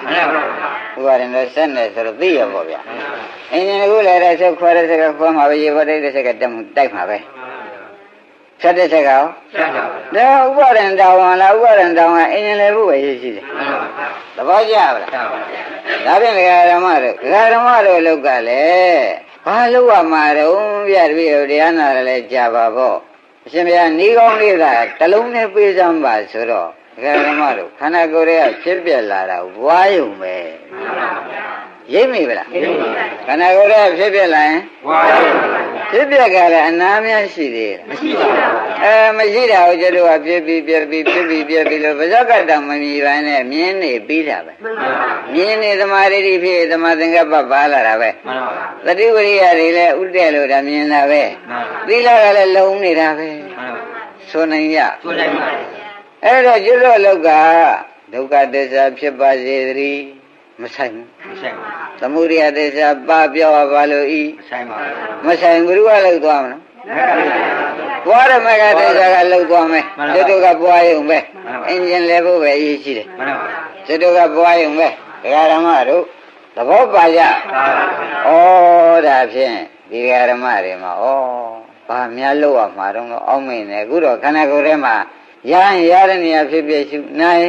A: ဥပါရင်တော့ဆက်နေဆိုတော့သိရပေါ့ဗျာအင်းရင်ကိုလဲတဲ့ဆက်ခွဲတဲ့ဆက်ကခွဲမှာပဲရေပေါ်တဲ့ဆက်ကတက်မှုတိုက်မှာပဲဆက်တဲ့ဆက်ကောဒါဥပါရင်တောင်းလားဥပါရင်တောင်းကအင်းရင်လဲဖို့ပဲရရှိတယ်သဘောကျပါလားဒါဖြင့်ဒကာဓမ္မတို့လောက်ကလည်းဘာလို့ရမှာတော့ပြတပည့်တို့တရားနာရလဲကြာပါပေါ့အရှင်ဘုရားဤကောင်းလေးကတလုံးနဲ့ပြေးစမ်းပါဆိုတော့ဒကာဓမ္မတို့ခန္ဓာကိုယ်ရဲ့ဖြစ်ပြလာတာဝါယုံပဲရိပ်မိဗလားခန္ဓာကိုယ်ရဲ့ဖြစ်ပြလာရင်ဝါယုံဖြစ်ပြကလည်းအနာများရှိသေးတယ်မရှိပါဘူးမရှိတာကိုကျတော့ဖြစ်ပြီးလို့ဗဇက်ကတောင်မမြည်ပိုင်းနဲ့မြင်းနေပြီးတာပဲမြင်းနေသမာဓိဖြစ်သမာသင်္ကပ္ပပါလာတာပဲသတိဝရိယတွေလည်းဥတည့်လို့ဒါမြင်တာပဲသီလကလည်းလုံနေတာပဲဆိုနိုင်ရအဲ့တော့ကျွတ်တော့လောက်ကဒုက္ခသစ္စာဖြစ်ပါစေသတည်းမဆိုင်ဘူးသမုဒိယသစ္စာပါပြောပါလို့ဤမဆိုင်ဘူးကလောက်သွားမလားပွားရမကသစ္စာကလောက်သွားမယ်ကျွတ်တို့ကပွားရုံပဲအင်ဂျင်လဲဖို့ပဲအရေးကြီးတယ်ကျွတ်တို့ကပွားရုံပဲဒကာဓမ္မတို့သဘောပါကြဩဒါဖြင့်ဒီဒကာဓမ္မတွေမှာဩဘာများလို့ရမှာတော့အောက်မင်းနေအခုတော့ခန္ဓာကိုယ်ထဲမှာရတဲ့နေရာဖြစ်ဖြစ်ရှုနိုင်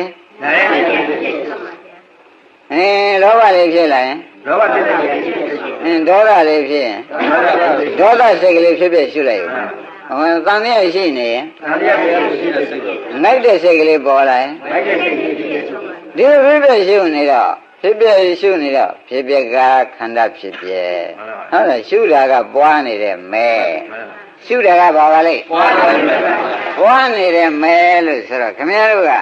A: လောဘလေးဖြစ်လာရင်ဒေါသလေးဖြစ်ရင်ဒေါသစိတ်ကလေးဖြစ်ရှုလိုက်ဦးသံဃာရှိနေရင်နိုင်တဲ့စိတ်ကလေးပေါ်လာရင်ဒီဖြစ်ရှုနေတော့ဖြစ်ရှုနေတော့ဖြစ်ကခန္ဓာဖြစ်ဟုတ်လားရှုတာကပွားနေတဲ့မဲရှုတာကဘာပါလဲပွားနေတဲ့မဲလို့ဆိုတော့ခင်ဗျားတို့က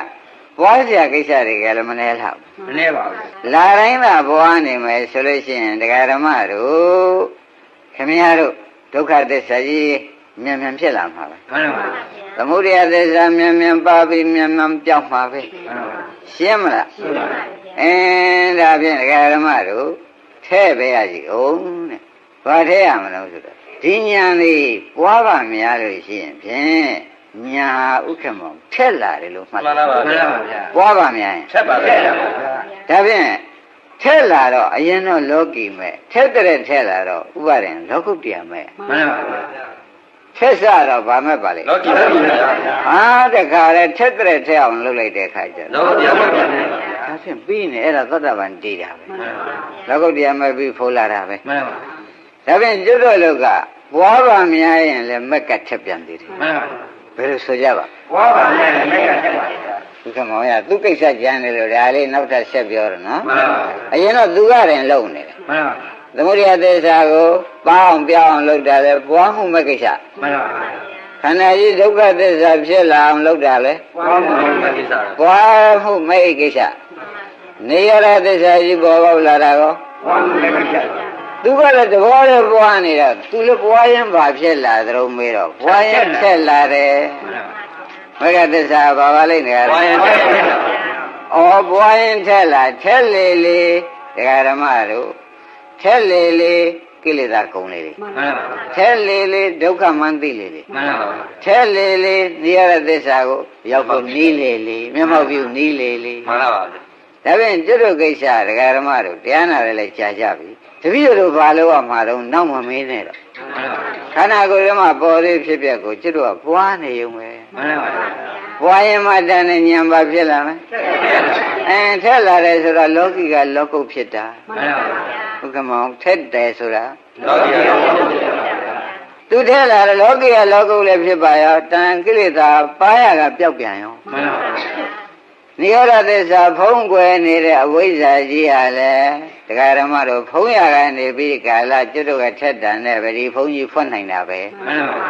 A: ဘွားစရာကိစ္စတွေကလည်းမနှဲလောက်မနှဲပါဘူးလာတိုင်းသာဘွားနေမယ်ဆိုလို့ရှိရင်တရားဓမ္မတို့ခင်ဗျားတို့ဒုက္ခသစ္စာကြီးမြန်ဖြစ်လာမှာပဲမှန်ပါပါသမုဒိယသစ္စာမြန်ပါပြီးမြန်ပြောင်းမှာပဲရှင်းမလားရှင်းပါပါဒါဖြင့်တရားဓမ္မတို့ထဲ့ပဲရစီအောင်တဲ့ဘာထဲ့ရမလို့ဆိုတော့ဒီညာလေးပွားပါများလို့ရှိရင်ဖြင့်ညာဥက္ကမောထက်လာတယ်လို့မှတ်ပါပါဗျာပွားပါများရင်ထက်ပါဗျာဒါဖြင့်ထက်လာတော့အရင်တော့လောကီမဲ့ထက်တဲ့ထက်လာတော့ဥပါရင်လောကုတ္တရာမဲ့မှန်ပါဗျာထက်စတော့ဗာမဲ့ပါလေလောကီမဲ့ပါဗျာဟာတခါလဲထက်တဲ့ထက်အောင်လုပ်လိုက်တဲ့ခါကျတော့လောကီမဲ့ပါဗျာ ဒါဖြင့်ပြီးနေအဲ့ဒါသောတာပန်တည်တာပဲလောကုတ္တရာမဲ့ပြီးဖိုးလာတာပဲ
B: မှန်ပါ
A: ဒါဖြင့်ကျွတ်တော်လောကပွားပါများရင်လည်းမက်ကထက်ပြန်သေးတယ်
B: မှန်ပါ
A: ဘယ်လိုဆိုကြပါ
B: ပွားပါများရင်မက်ကထက်ပါ
A: သူကမောင်ရသူကိစ္စကြမ်းတယ်လို့ဒါလေးနောက်ထပ်ဆက်ပြောတော့နော်
B: မှန်ပါ
A: အရင်တော့သူကရင်လုံနေတယ်
B: မှန်ပါ
A: သမုဒိယသစ္စာကိုပေါအောင်ပြောင်းအောင်လုပ်တာလေပွားမှုမဲ့ကိစ္စ
B: မှန်ပါ
A: ခန္ဓာကြီးဒုက္ခသစ္စာဖြစ်လာအောင်လုပ်တာလေ
B: ပွားမှုမဲ့ကိစ္စ
A: ပွားမှုမဲ့ကိစ္စနေရတဲ့သစ္စာကြီးပေါ်ပေါက်လာတာကော
B: ပွားမှုမဲ့ကိစ္စ
A: သူကလည်းသဘောနဲ့ပွားနေတာသူလည်းပွားရင်ဘာဖြစ်လာသလိုမေးတော့ပွားရင်ဖြစ်လာတယ်မဂ္ဂသစ္စာဘာပါလိမ့်နေကြ
B: ပွားရင်ဖြစ်လာ
A: ဩပွားရင်ထက်လာထက်လေလေဒကာဓမ္မတို့ထက်လေလေကိလေသာကုန်လေလေ
B: မှန်ပါ
A: ထက်လေလေဒုက္ခမှန်သိလေလေ
B: မှန်ပါ
A: ထက်လေလေနေရတဲ့သစ္စာကိုရောက်ဖို့နီးလေလေမျက်မှောက်ပြုနီးလေလေ
B: မှန်ပါ
A: ဒါဖြင့်ကျွတ်တို့ကိစ္စဒကာဓမ္မတို့တရားနာလည်းလည်းကြာကြပြီတပည့်တို့ဘာလို့ရမှာတော့နောက်မမင်းနဲ့တော့ခန္ဓာကိုယ်ထဲမှာပေါ်သေးဖြစ်ပြက်ကိုကျွတ်တို့ကပွားနေုံပဲ
B: မှန်ပါ
A: ပွားရင်မှတန်တဲ့ဉာဏ်ပါဖြစ်လာမယ်ထက်လာတယ်ဆိုတော့လောကီကလောကုတ်ဖြစ်တာ
B: မှန်ပါ
A: ဘုကမောင်ထက်တယ်ဆိုတာ
B: လောကီကလောကုတ်ဖြစ်တာ
A: သူထက်လာတယ်လောကီကလောကုတ်လည်းဖြစ်ပါရောတန်ကိလေသာပါရကပျောက်ပြန်ရော
B: မှန်ပါ
A: နိရောဓသစ္စာဖုံးကွယ်နေတဲ့အဝိဇ္ဇာကြီးဟာလည်းတရားဓမ္မတို့ဖုံးရကနေပြီးကာလကျွတ်တို့ကထက်တန်တဲ့ဗတိဖုံးကြီးဖွင့်နိုင်တာပဲ
B: မှန်ပါ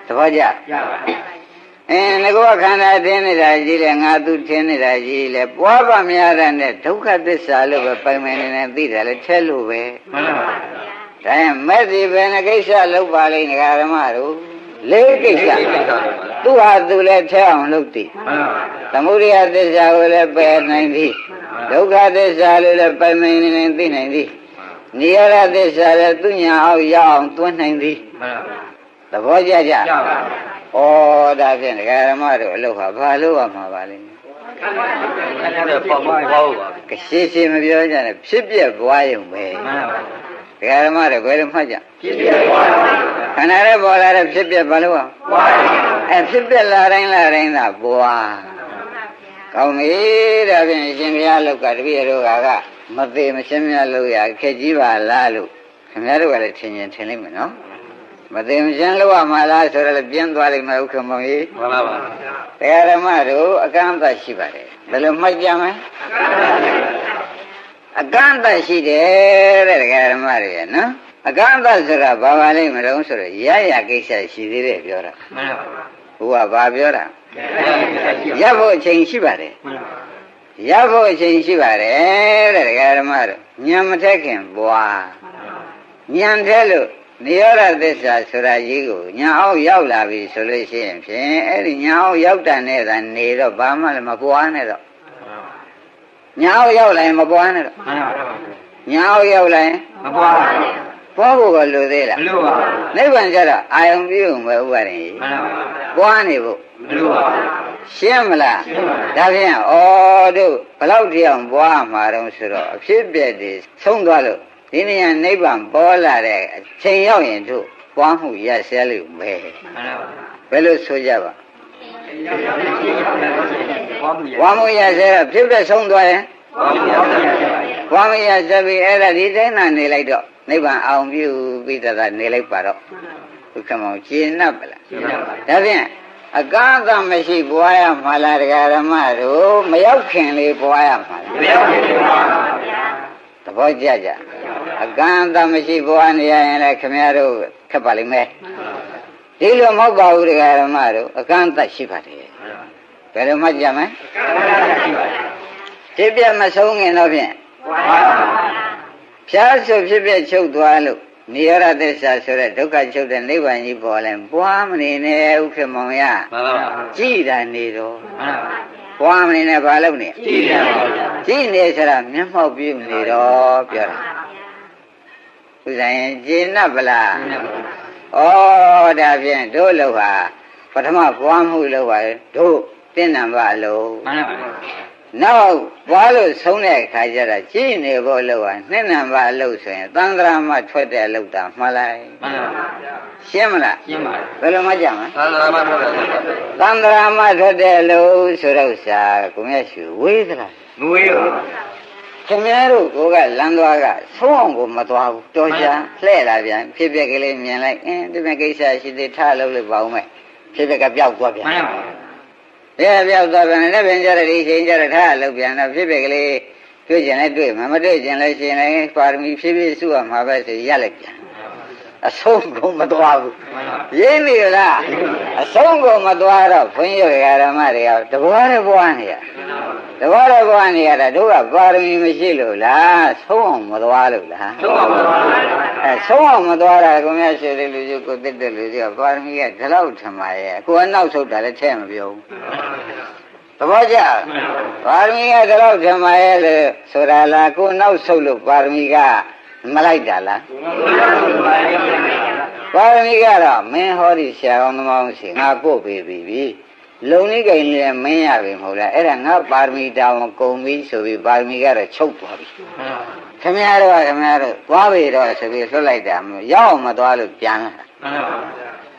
A: သဘောကျ
B: ရပါ
A: ငကောခန္ဓာထင်းနေတာကြီးလေငါသူထင်းနေတာကြီးလေပွားပါများတဲ့နဲ့ဒုက္ခသစ္စာလို့ပဲပိုင်မယ်နေသိတယ်လေထဲလို့ပဲ
B: မှန်ပါ
A: ဒါရင်မဲ့ဒီပဲငကိစ္စလုပ်ပါလိမ့်ငဃဓမ္မတို့လေးကိစ္စသူဟာသူလည်းထဲအောင်လုပ်သည်
B: မှန်ပါ
A: သမုဒိယသစ္စာကိုလည်းပယ်နိုင်သည်ဒုက္ခသစ္စာလည်းပိုင်မယ်နေသိနိုင်သည်နိရောဓသစ္စာလည်းသူညာအောင်ရအောင်သွင်းနိုင်သည်
B: မှန်ပါ
A: သဘောကျကြ
B: ရပါ
A: ဩဒါဖြင့်ဒကာဓမ္မတို့အလုပ်ဟာဘာလို့ရမှာပါလဲ
B: အဲ့ဒါပေါ့ပေါ့ပါ
A: ကရှိရှိမပြောကြနဲ့ဖြစ်ပြပွားရုံပဲ
B: မှန်ပါ
A: ဒကာဓမ္မတို့ဘယ်လိုမှတ်ကြ
B: ဖြစ်ပြပွား
A: ခန္ဓာရဲ့ပေါ်လာတဲ့ဖြစ်ပြဘာလို့
B: ပွား
A: ဖြစ်ပြလာတိုင်းသာပွားကောင်းပြီဒါဖြင့်ရှင်ဘုရားလောက်ကတပည့်တို့ကမသေးမရှင်းများလို့ရခက်ကြီးပါလားလို့ခင်ဗျားတို့ကလည်းထင်ရင်ထင်လိမ့်မယ်နော်မသိမရှင်းလို့ရမှာလားဆိုတော့ပြင်းသွားလိမ့်မယ်ဥက္ကမောင်ကြီး
B: မှန်ပါပါ
A: တရားဓမ္မတို့အကန့်အသတ်ရှိပါတယ်ဘယ်လိုမှတ်ကြမလဲအကန့်အသတ်ရှိတယ်တဲ့တရားဓမ္မတွေရနော်အကန့်အသတ်ဆိုတာဘာပါလိမ့်မလို့ဆိုတော့ရရကိစ္စရှိသေးတယ်ပြောတာ
B: မှန်ပါပါ
A: ဟိုကဘာပြောတာရဖို့အချိန်ရှိပါတယ်ရဖို့အချိန်ရှိပါတယ်တဲ့တရားဓမ္မတို့ညံမထက်ခင်ဘွာညံထဲလို့နိရောဓသစ္စာဆိုတာကြီးကိုညာအောင်ရောက်လာပြီဆိုလို့ရှိရင်ဖြင့်အဲ့ဒီညာအောင်ရောက်တဲ့နဲ့သာနေတော့ဘာမှလည်းမပွားနဲ့တော့ညာအောင်ရောက်လာရင်မပွားနဲ့တော့ညာအောင်ရောက်လာရင်
B: မပွား
A: ပွားဖို့ကလိုသေးလား
B: မလိုပါ
A: ဘူးနိဗ္ဗာန်ကျတော့အာယုံပြုံပဲဥပါရင်
B: မှန်ပါပါ
A: ပွားနေဖို့
B: မလိုပါဘူး
A: ရှင်းမလား
B: ရှင်းပါပြီ
A: ဒါဖြင့်တို့ဘလောက်တရားပွားမှာတော့ဆိုတော့အဖြစ်ပြက်တွေဆုံးသွားလို့ဒီနေရာနိဗ္ဗာန်ပေါ်လာတဲ့အချိန်ရောက်ရင်တို့ပွားမှုရဆဲလို့ပဲဘယ်လိုဆိုကြပါပွားမှုရဆဲတော့ဖြစ်တဲ့ဆုံးသွားရင်ပွားမှုရဆဲပြီးအဲ့ဒါဒီတိုင်းသာနေလိုက်တော့နိဗ္ဗာန်အောင်ပြုပြီးတော့နေလိုက်ပါတော့ဘုခမောင်ရှင်း납ပါလားဒါဖြင့်အကားသာမရှိပွားရမှာလားတရားဓမ္မတို့မရောက်ခင်လေးပွားရမှာလား
B: မရောက်ခင်ပွားပါ
A: သဘောကျကြအကန့်အသတ်မရှိပွားနေရရင်လည်းခင်ဗျားတို့ခက်ပါလိမ့်မယ်ဒီလိုမဟုတ်ပါဘူးတရားဓမ္မတို့အကန့်အသတ်ရှိပါတယ်ဘယ်လိုမှကြမယ်ဖြစ်ပြမဆုံးခင်တော့ဖြင့်ဖြားဆိုဖြစ်ပြချုပ်သွားလို့နိရောဓသစ္စာဆိုတဲ့ဒုက္ခချုပ်တဲ့နိဗ္ဗာန်ကြီးပေါ်လဲပွားမနေနဲ့ဥက္ကမောင်ရ
B: မှန်ပါပါ
A: ကြည်တာနေတော့
B: မှန်ပါပါ
A: ပွားမနေနဲ့ဘာလုပ်နေ
B: ကြည်တယ်ပါဗျာ
A: ကြည်နေဆိုတာမျက်မှောက်ပြုနေတော့ပြောတာဥဆိုင်ကျင်납ဗလားဩဒါဖြင့်တို့လောက်ဟာပထမပွားမှုလောက်ပါတို့တင်းနံပါလို့
B: မှန်ပါပါ
A: နောက်သွားလို့ဆုံးတဲ့အခါကျတော့ကြည်နေဖို့လို့ကနှစ်နံပါတ်အလုပ်ဆိုရင်သံဃာမထွက်တဲ့အလုပ်တာမှတ်လိုက်မှန်ပါဗျာရှင်းမလားရှင်းပါဘယ်လိုမှကြမှာသံဃာမထွက်တဲ့အလုပ်ဆိုတော့ဥစ္စာကိုမြတ်ရှုဝေးသလားမဝေးဘူးခင်ဗျားတို့ကိုကလမ်းသွားကဆုံးအောင်ကိုမသွားဘူးတော်ချာလှဲ့လာပြန်ဖြစ်ပျက်ကလေးမြင်လိုက်ဒီမဲ့ကိစ္စရှိသေးထားလို့လို့ပါအောင်မဲ့ဖြစ်ပက်ကပျောက်သွားပြန်မှန်ပါပြောက်သွားပြန်လည်းပြန်ကြတဲ့ဒီချိန်ကြတဲ့ထားလို့ပြန်တော့ဖြစ်ပက်ကလေးတွေ့ကျင်လည်းတွေ့မှာမတွေ့ကျင်လည်းရှင်လည်းပါရမီဖြည်းဖြည်းစုရမှာပဲဆိုရလိုက်ပြန်အဆုံးကိုမသွားဘူးရင်းနေလားအဆုံးကိုမသွားတော့ဘုန်းကြီးဓမ္မတွေကတဘောတဘွားနေရတဘောတဘွားနေရတာတို့ကပါရမီမရှိလို့လားဆုံးအောင်မသွားလို့လားဆုံးအောင်မသွားဆုံးအောင်မသွားတာကိုမြတ်ရှိတဲ့လူကြီးကိုတက်တဲ့လူကြီးကပါရမီကဒီလောက်ထမရဲ့ကိုကနောက်ဆုတ်တာလည်းထဲမပြောဘူးသဘောကျပါရမီကဒီလောက်ထမရဲ့လို့ဆိုတာလားကိုနောက်ဆုတ်လို့ပါရမီကမလိုက်တာလားပါရမီကတော့မင်းဟောဒီဆရာကောင်းသမားအောင်စီငါပို့ပေးပြီလုံလေးကိန်းလည်းမင်းရပြီမဟုတ်လားအဲ့ဒါငါပါရမီတောင်းကုန်ပြီဆိုပြီးပါရမီကတော့ချုပ်သွားပြီခင်ဗျားတို့သွားပြီတော့ဆိုပြီးလွတ်လိုက်တာရောက်မသွားလို့ပြန်လာတာ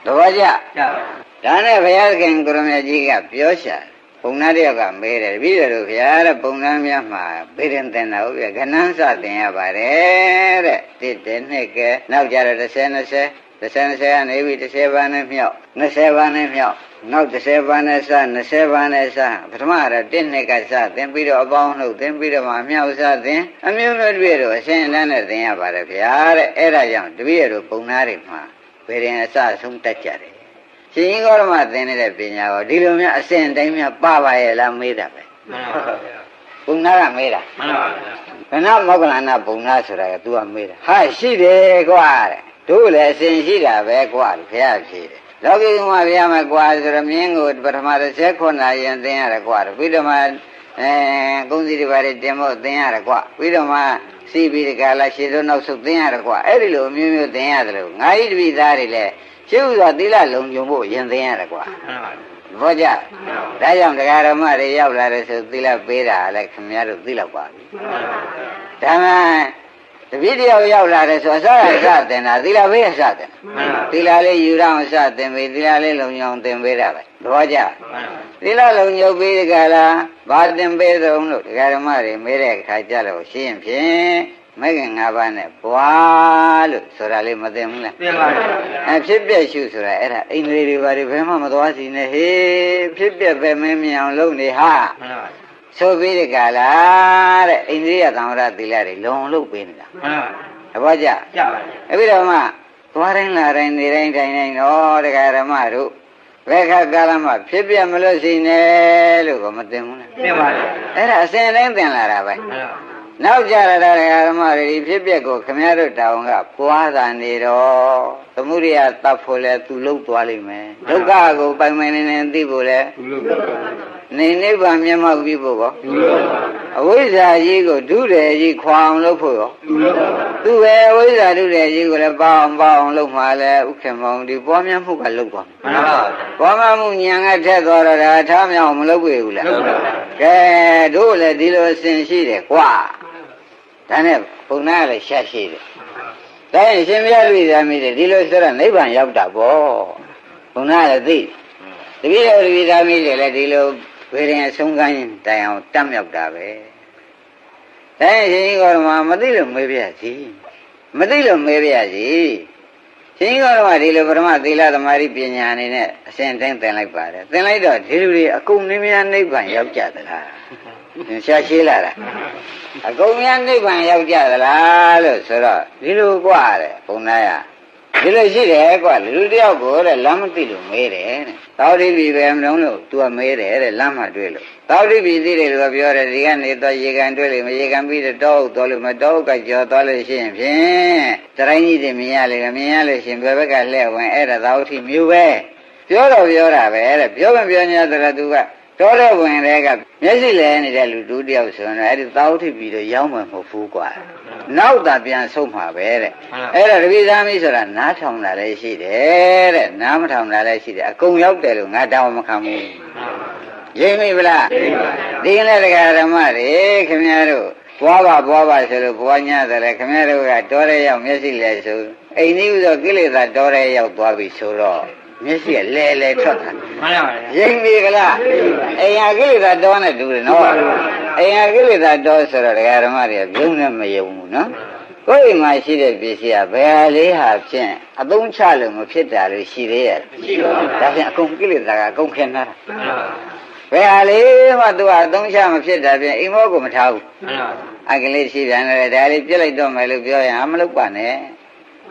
A: သဘောကျဒါနဲ့ဘုရားခင်ကိုရမကြီးကပြောရှာပုံနာတယောက်ကမေးတယ်ပြီးတော့ဗျာတဲ့ပုံနာများမှာဗေဒင်တင်တာဟုတ်ပြခဏန်းစတင်ရပါတယ်တဲ့တစ်နှစ်ကဲနောက်ကြတော့30ကနေပြီး30ပါးနဲ့မြောက်20ပါးနဲ့မြောက်နောက်30ပါးနဲ့စ20ပါးနဲ့စပထမတော့တစ်နှစ်ကစသင်ပြီးတော့အပေါင်းနှုတ်သင်ပြီးတော့မှမြောက်စသင်အမျိုးမျိုးတွေ့တော့အရှင်အတန်းနဲ့သင်ရပါတယ်ဗျာတဲ့အဲ့ဒါကြောင့်တပည့်တို့ပုံနာတွေမှာဗေဒင်အစဆုံးတတ်ကြတယ်ရှင်ဂေါရမသင်နေတဲ့ပညာကိုဒီလိုများအစဉ်တိုင်းများပါပါရဲ့လားမေးတာပဲမှန်ပါဗျာဘုံနာကမေးတာမှန်ပါဗျာဘဏမောက္ကလနာဘုံနာဆိုတာက तू ကမေးတာဟာရှိတယ်ကွာတဲ့တို့လည်းအစဉ်ရှိတာပဲကွာလို့ဘုရားဖြေတယ်လောကီမှာဘုရားမကွာဆိုတော့မြင်းကိုပထမ19နာရီသင်ရတယ်ကွာပြီးတော့မှကုန်းစီတွေပါတင်ဖို့သင်ရတယ်ကွာပြီးတော့မှစီပြီးဒီကလာရှေ့ဆုံးနောက်ဆုတ်သင်ရတယ်ကွာအဲ့ဒီလိုမျိုးမျိုးသင်ရတယ်လို့ငါးဤတပိသားတွေလည်းကျုပ်ကသီလလုံခြုံဖို့ရင်သိရတယ်ကွာဘောကြဒါကြောင့်တရားဓမ္မတွေရောက်လာတဲ့ဆိုသီလပေးတာလည်းခင်ဗျားတို့သိလောက်ပါပြီဒါမှတပည့်တယောက်ရောက်လာတဲ့ဆိုအစတင်တာသီလပေးအစတင်သီလလေးယူရအောင်အစတင်ပေးသီလလေးလုံခြုံတင်ပေးတာပဲဘောကြသီလလုံခြုံပေးကြလားဘာတင်ပေးသုံးလို့တရားဓမ္မတွေမေးတဲ့အခါကြလို့ရှင်းဖြင့်မဂ္ဂင်၅ပါးနဲ့ဘွာလို့ဆိုတာလေးမသိဘူးလားသိပါဘူးဖြစ်ပြက်ရှုဆိုတာအဲ့ဒါအိန္ဒြေတွေဘာတွေဘယ်မှမသွားစီနဲ့ဟေးဖြစ်ပြက်ပဲမင်းမြင်အောင်လုပ်နေဟာဆိုပြီးဒီကလာတဲ့အိန္ဒြေယသံဝရသီလတွေလုံလုပ်ပေးနေတာမှန်ပါဗျာကြပါအဲ့ဒီတော့မှသွားတိုင်းလာတိုင်းနေတိုင်းတိုင်းတိုင်းတော့တရားဓမ္မတို့ဘယ်ခါကာလမှဖြစ်ပြက်မလို့စီနဲ့လို့ကမသိဘူးလားသိပါဘူးအဲ့ဒါအစဉ်တိုင်းသင်လာတာပဲနောက်ကြရတာဓမ္မတွေဖြစ်ပျက်ကိုခမည်းတော်တောင်ကပွားတာနေတော့သမုဒိယတတ်ဖို့လဲသူလှုပ်သွားလိမ့်မယ်ဒုက္ခကိုပိုင်ပိုင်နေနေသိဖို့လဲသူလှုပ်နေနိဗ္ဗာန်မျက်မှောက်ပြုဖို့ကောသူလှုပ်အဝိဇ္ဇာကြီးကိုဒုတယ်ကြီးခွာအောင်လုပ်ဖို့ရောသူလှုပ်သူပဲအဝိဇ္ဇာဒုတယ်ကြီးကိုလည်းပေါအောင်လုပ်မှလဲဥက္ကမောင်ဒီပွားများမှုကလုပ်သွားမှန်ပါပွားများမှုဉာဏ်ကထက်သွားတော့ဒါထားမြောင်မလုပ်ပြီဘူးလားလုပ်ပါကဲတို့လည်းဒီလိုအစဉ်ရှိတယ်ကွာဒါနဲ့ဘုံနာလည်းရှာရှိတယ်ဒါရင်ရှင်ဘုရားလူသားမိတယ်ဒီလိုဆိုတော့နိဗ္ဗာန်ရောက်တာပေါ့ဘုံနာလည်းသိတပည့်တော်လူသားမိတယ်လည်းဒီလိုဝေရင်အဆုံးကမ်းတိုင်အောင်တတ်မြောက်တာပဲဒါရင်ရှင်ဂေါရမမသိလို့မေးပြစီမသိလို့မေးပြစီရှင်ဂေါရမဒီလိုပရမသီလသမာဓိပညာအနေနဲ့အစဉ်တိုင်းသင်လိုက်ပါတယ်သင်လိုက်တော့ဒီလူတွေအကုန်နည်းများနိဗ္ဗာန်ရောက်ကြသလားရှာရှိလာတာအကုန်များနိဗ္ဗာန်ရောက်ကြသလားလို့ဆိုတော့ဒီလိုกว่าတဲ့ဘုံနာရဒီလိုရှိတယ်กว่าလူတယောက်ကိုတဲ့လမ်းမသိလို့မေးတယ်တဲ့သောတိပြီပဲမလုံးလို့ तू ကမေးတယ်တဲ့လမ်းမှတွေ့လို့သောတိပြီသိတယ်လို့ပြောတယ်ဒီကနေတော့ရေကန်တွေ့လို့မရေကန်ပြီးတော့ဟုတ်တော်လို့မတော့ကကြော်သွားလို့ရှိရင်ဖြင့်တရိုင်းကြီးတွေမြင်ရလေမြင်ရလို့ရှင်ဘယ်ဘက်ကလှည့်ဝင်အဲ့ဒါသောတိမျိုးပဲပြောတော့ပြောတာပဲတဲ့ပြောမပြော냐ဆိုတော့ तू ကတော်တဲ့ဝင်တွေကမျက်စိလဲနေတဲ့လူတူတယောက်ဆိုရင်အဲ့ဒီသာဝတိပြီးတော့ရောက်မှမဟုတ်ဘူးကွာနောက်သာပြန်ဆုံးမှာပဲတဲ့အဲ့ဒါတပိသားမိဆိုတာနားထောင်တာလည်းရှိတယ်တဲ့နားမထောင်တာလည်းရှိတယ်အကုန်ရောက်တယ်လို့ငါတောင်းမခံဘူး ရိပ်မိဗလားဒီကနေ့တရားဓမ္မတွေခင်ဗျားတို့ဘွားပါဆိုလို့ဘွားညာတယ်လေခင်ဗျားတို့ကတော်တဲ့ရောက်မျက်စိလဲဆိုအိမ်ကြီးဥသောကိလေသာတော်တဲ့ရောက်သွားပြီဆိုတော့မျက်စိကလဲထွက်တာမှန်ပါပါရိပ်မိကလားအိမ်ဟာကိလေသာတော်နဲ့တူတယ်နော်အိမ်ဟာကိလေသာတော်ဆိုတော့တရားဓမ္မတွေကပြုံးနဲ့မယုံဘူးနော်ကိုယ်အိမ်မှာရှိတဲ့ပစ္စည်းကဘယ်ဟာလေးဟာဖြင့်အသုံးချလို့မဖြစ်တာလို့ရှိသေးရဲ့မရှိပါဘူးဒါဖြင့်အကုန်ကိလေသာကအကုန်ခင်းထားတာဘယ်ဟာလေးမှသူကအသုံးချမဖြစ်တာဖြင့်အိမ်မောကိုမထားဘူးအကလေးရှိပြန်တယ်ဒါလေးပြစ်လိုက်တော့မယ်လို့ပြောရင်မလုပ်ပါနဲ့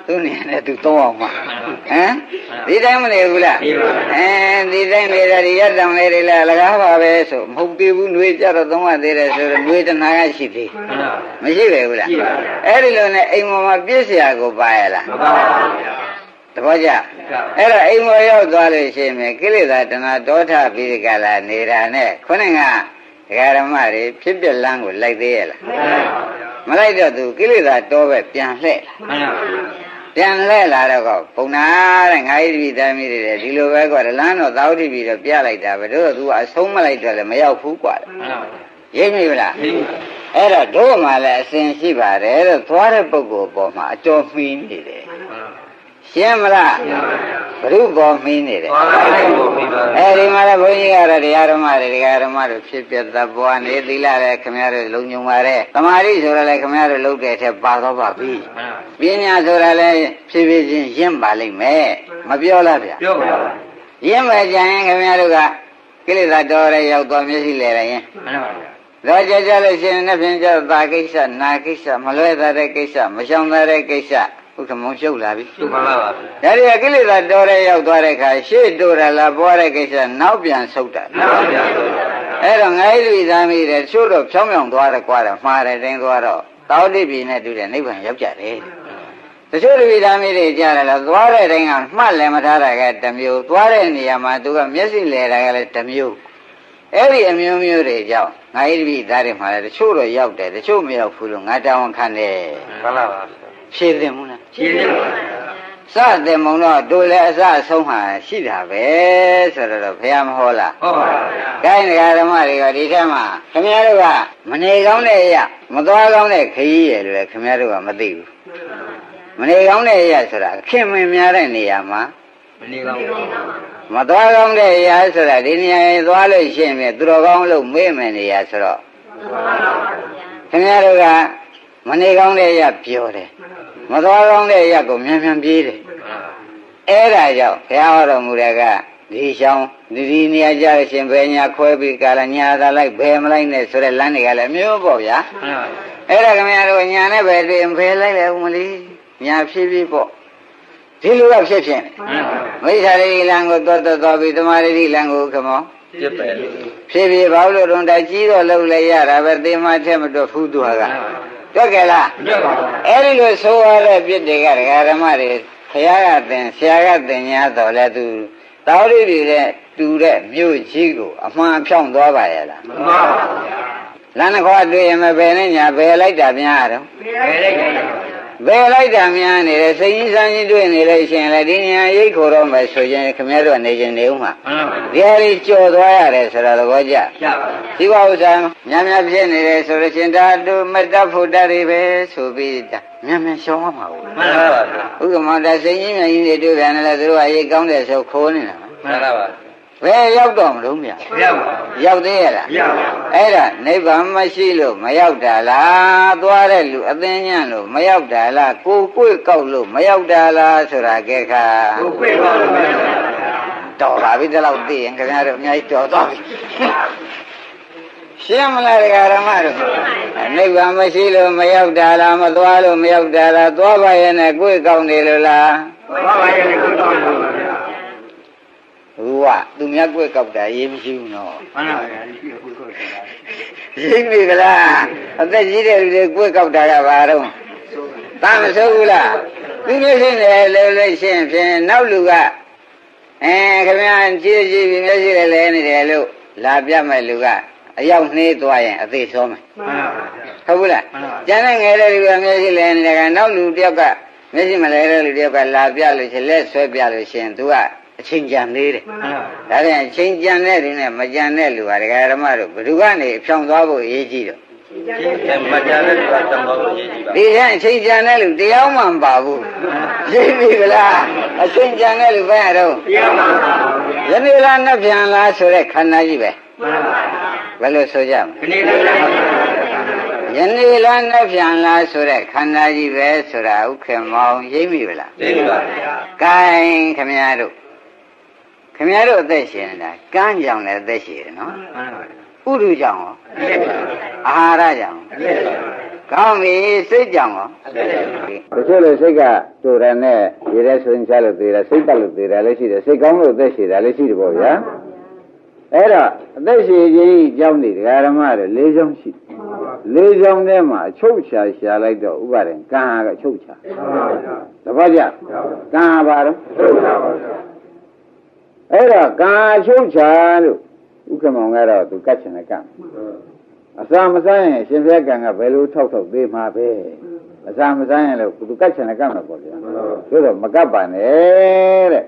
A: သူနေနဲ့သူသုံးအောင်မှာဟမ်ဒီတိုင်းမနေဘူးလားဒီတိုင်းနေတာဒီရက်တောင်လေးတွေလည်းအလကားပါပဲဆိုမဟုတ်သေးဘူးနှွေးကြတော့သုံးရသေးတယ်ဆိုတော့နှွေးတနာကရှိသေးမရှိပဲဘူးလားအဲ့ဒီလိုနဲ့အိမ်ပေါ်မှာပြည့်စရာကိုပါရလားမပါပါဘူးတပည့်ကြအဲ့တော့အိမ်ပေါ်ရောက်သွားလို့ရှိရင်ကိလေသာတဏှာတောထပြီးကြလာနေတာနဲ့ခုနကဒကာဓမ္မတွေဖြစ်ပြလန်းကိုလိုက်သေးရဲ့လားမလိုက်တော့သူကိလေသာတောပဲပြန်လှဲ့လာပြန်လှဲ့လာတော့ပုံနာတဲ့ငါးဤသားမိတွေဒီလိုပဲကွာလမ်းတော့သာဝတိပြီးတော့ပြလိုက်တာပဲတို့ကသူကအဆုံးမလိုက်တော့လည်းမရောက်ဘူးကွာရိပ်မိလားအဲ့တော့တို့မှလည်းအစဉ်ရှိပါတယ်တဲ့သွားတဲ့ပုဂ္ဂိုလ်ပေါ်မှာအတော်မှီးနေတယ်ရှင်းမလားဘုရုပေါ်မှီးနေတယ်အဲဒီမှာလည်းဘုန်းကြီးကတော့တရားဓမ္မတွေဖြစ်ပြသဘွားနေသီလလည်းခမရတို့လုံညုံပါတယ်သမာဓိဆိုရလည်းခမရတို့လုပ်တဲ့အထက်ပါတော့ပါပြီပညာဆိုရလည်းဖြည်းဖြည်းချင်းရင့်ပါလိမ့်မယ်မပြောလားဗျာပြောပါပါရင့်မယ်ကြရင်ခမရတို့ကကိလေသာတော်ရဲရောက်သွားမျက်စိလဲရရင်မှန်ပါဗျာတော့ကြလို့ရှိရင်နှစ်ဖြင့်ကျသာကိစ္စနာကိစ္စမလွဲသာတဲ့ကိစ္စမရှောင်သာတဲ့ကိစ္စဥက္ကမောရှုပ်လာပြီရှုပ်ပါပါဒါတွေကကိလေသာတော်ရဲရောက်သွားတဲ့အခါရှေ့တိုးတာလားပွားတဲ့ကိစ္စနောက်ပြန်ဆုတ်တာနောက်ပြန်ဆုတ်တာအဲ့တော့ငါးဤသားမိတဲ့ချို့တော့ဖြောင်းဖြောင်းသွားတယ်ကွာတယ်မှားတယ်တင်းသွားတော့တောတိပြည်နဲ့တူတဲ့နိဗ္ဗာန်ရောက်ကြတယ်တချို့လူသားမိတွေကြားတယ်လားသွားတဲ့တိုင်းကမှတ်လည်းမထားတာကတစ်မျိုးသွားတဲ့နေရာမှာသူကမျက်စိလဲတာကလည်းတစ်မျိုးအဲ့ဒီအမျိုးမျိုးတွေကြောင့်ငါးဤပြည်သားတွေမှာလည်းတချို့တော့ရောက်တယ်တချို့မရောက်ဘူးလို့ငါတောင်းခံတယ်မှန်ပါပါဖြည့်တယ်မလားဖြည့်တယ်ပါစတဲ့မုံတော့တို့လည်းအစအဆုံးဟာရှိတာပဲဆိုတော့ဘုရားမဟောလားဟုတ်ပါဗျာ။ဒါနဲ့ဓမ္မတွေကဒီထက်မှခင်ဗျားတို့ကမနေကောင်းတဲ့အရာမသွားကောင်းတဲ့ခရီးရယ်လို့ခင်ဗျားတို့ကမသိဘူး။မနေကောင်းတဲ့အရာဆိုတာခင်မင်များတဲ့နေရာမှာမနေကောင်းမသွားကောင်းတဲ့အရာဆိုတာဒီနေရာရင်သွားလို့ရှိရင်သူတော်ကောင်းလို့မေ့မယ်နေရာဆိုတော့ခင်ဗျားတို့ကမနေကောင်းတဲ့အရာပြောတယ်မသွားကောင်းတဲ့အရာကိုမြန်မြန်ပြေးတယ်အဲ့ဒါကြောင့်ဘုရားဟောတော်မူတဲ့ကဒီရှောင်းဒီနေရာကြလို့ရှင်ဘယ်ညာခွဲပြီးကာလညာသာလိုက်ဘယ်မလိုက်နဲ့ဆိုတဲ့လမ်းတွေကလည်းမျိုးပေါ့ဗျာအဲ့ဒါခင်ဗျားတို့ညာနဲ့ပဲတွေ့ဘယ်လိုက်လဲဦးမလေးညာဖြည်းဖြည်းပေါ့ဒီလိုကဖြစ်ဖြစ်မိစ္ဆာရိလမ်းကိုသွားပြီးသမာဓိလမ်းကိုခမောပြစ်ပဲဖြည်းဖြည်းဘာလို့တော့တိုက်ကြီးတော့လှုပ်လဲရတာပဲသေမထက်မတော့ဖူးသူဟာကတွေ့ကြလားတွေ့ပါဘူးအဲ့ဒီလိုဆိုရတဲ့ပြစ်တွေကဒကာဓမ္မတွေခရကသင်ဆရာကသင်ညာတော်လဲသူတောင်းရည်တွေတူတဲ့မြို့ကြီးကိုအမှန်ဖြောင်းသွားပါရဲ့လားမှန်ပါဗျာလမ်းတစ်ခွတွေ့ရင်မဘယ်နဲ့ညာဘယ်လိုက်တာများတော့ဘယ်လိုက်တာများနေတယ်စိတ်ကြီးစမ်းကြီးတွေ့နေလို့ရှိရင်လည်းဒီညာရိတ်ခေါ်တော့မယ်ဆိုရင်ခင်ဗျားတို့ကနေချင်းနေဦးမှာဒီဟာလေးကြော်သွားရတယ်ဆိုတော့သဘောကျဒီဘဥစ္စာများများဖြစ်နေတယ်ဆိုလို့ရှင်ဒါတို့မတ္တဖို့တတ်တွေပဲဆိုပြီးမြန်မြန်ရှောင်းရမှာဘူးမှန်ပါပါဥက္ကမတာစိတ်ကြီးမြန်ကြီးတွေတွေ့ပြန်တယ်သူတို့ကရိတ်ကောင်းတယ်ဆိုခိုးနေတာမှန်ပါပါဘယ်ရောက်တော့မလို့မြတ်မရောက်ပါဘူးရောက်သေးရလားမရောက်ပါဘူးအဲ့ဒါနိဗ္ဗာန်မရှိလို့မရောက်တာလားသွားတဲ့လူအသင်းညံ့လို့မရောက်တာလားကိုယ်ကိုယ်ကောက်လို့မရောက်တာလားဆိုတာကဲခါကိုယ်ကိုယ်ကောက်လို့မရောက်တာတော်ပါပြီဒီလောက်သိရင်ခင်ဗျားတို့အများကြီးတော်သွားပြီရှင်းမလားဒကာဓမ္မတို့နိဗ္ဗာန်မရှိလို့မရောက်တာလားမသွားလို့မရောက်တာလားသွားပါရဲ့နဲ့ကိုယ်ကောက်နေလို့လားသွားပါရဲ့နဲ့ကိုယ်ကောက်လို့ပါဗျာဟိုကသူများကွက်ကောက်တာရေးမရှိဘူးနော်မှန်ပါဗျာရှိတယ်ကွက်ကောက်တာရေးပြီကလားအသက်ကြီးတဲ့လူတွေကွက်ကောက်တာကဘာတော့တာမဆိုးဘူးလားသူမျက်စိနဲ့လဲရှင်းဖြင့်နောက်လူကခင်ဗျာကြီးကြီးပြီးမျက်စိနဲ့လဲနေတယ်လို့လာပြမဲ့လူကအရောက်နှေးသွားရင်အသေးဆုံးမယ်မှန်ပါဗျာဟုတ်ဘူးလားကျန်တဲ့ငယ်တဲ့လူကမျက်စိလဲနေတဲ့ကနောက်လူတယောက်ကမျက်စိမလဲတဲ့လူတယောက်ကလာပြလို့ရှင်လက်ဆွဲပြလို့ရှင်သူက အချင်းကြံသေးတယ်ဒါပြန်အချင်းကြံတဲ့လူနဲ့မကြံတဲ့လူဟာဒကာဓမ္မတို့ဘယ်သူကနေဖြောင်းသွားဖို့အရေးကြီးတော့
B: မကြတဲ့လူကတောင်းတော့ရေးကြည့်ပါ
A: ဒီကအချင်းကြံတဲ့လူတရားမှမပါဘူးရှင်းပြီကလားအချင်းကြံတဲ့လူပဲရတော့
B: တရားမှန်ပါ
A: ယနေ့လားနှစ်ပြန်လားဆိုတဲ့ခန္ဓာကြီးပဲဘယ်လိုဆိုကြမလဲယနေ့လားနှစ်ပြန်လားဆိုတဲ့ခန္ဓာကြီးပဲဆိုတာဥက္ကမောင်ရိပ်မိဗလား
B: သိပါဗျာ
A: gain ခမရတို့အသက်ရှင်နေတာကမ်းကြောင်လည်းအသက်ရှင်တယ်နော်ဥဒုကြောင့်ရောအာဟာရကြောင့်ကောင်းပြီစိတ်ကြောင့်ရောတချို့လေစိတ်ကတူတယ်နဲ့ရတဲ့ဆိုရင်ချလို့သေးတယ်စိတ်တက်လို့သေးတယ်လည်းရှိတယ်စိတ်ကောင်းလို့အသက်ရှင်တာလည်းရှိတယ်ပေါ့ဗျာအဲ့တော့အသက်ရှင်ခြင်းကြောင့်ဒီဓမ္မတွေ၄ကြောင့်ရှိ၄ကြောင့်ထဲမှာအချုပ်ချာရှာလိုက်တော့ဥပါဒံကံဟာကအချုပ်ချာတပတ်ကြကံဟာပါတော့အဲ့တော့ကံအချုပ်ချာလို့ဥက္ကမောင်ကတော့သူကတ်ချင်တယ်ကံအစာမစားရင်ရှင်ဘုရားကံကဘယ်လိုထောက်သေးမှာပဲအစာမစားရင်လို့သူကတ်ချင်တယ်ကံမှာပေါ့ဗျာဆိုတော့မကတ်ပါနဲ့တဲ့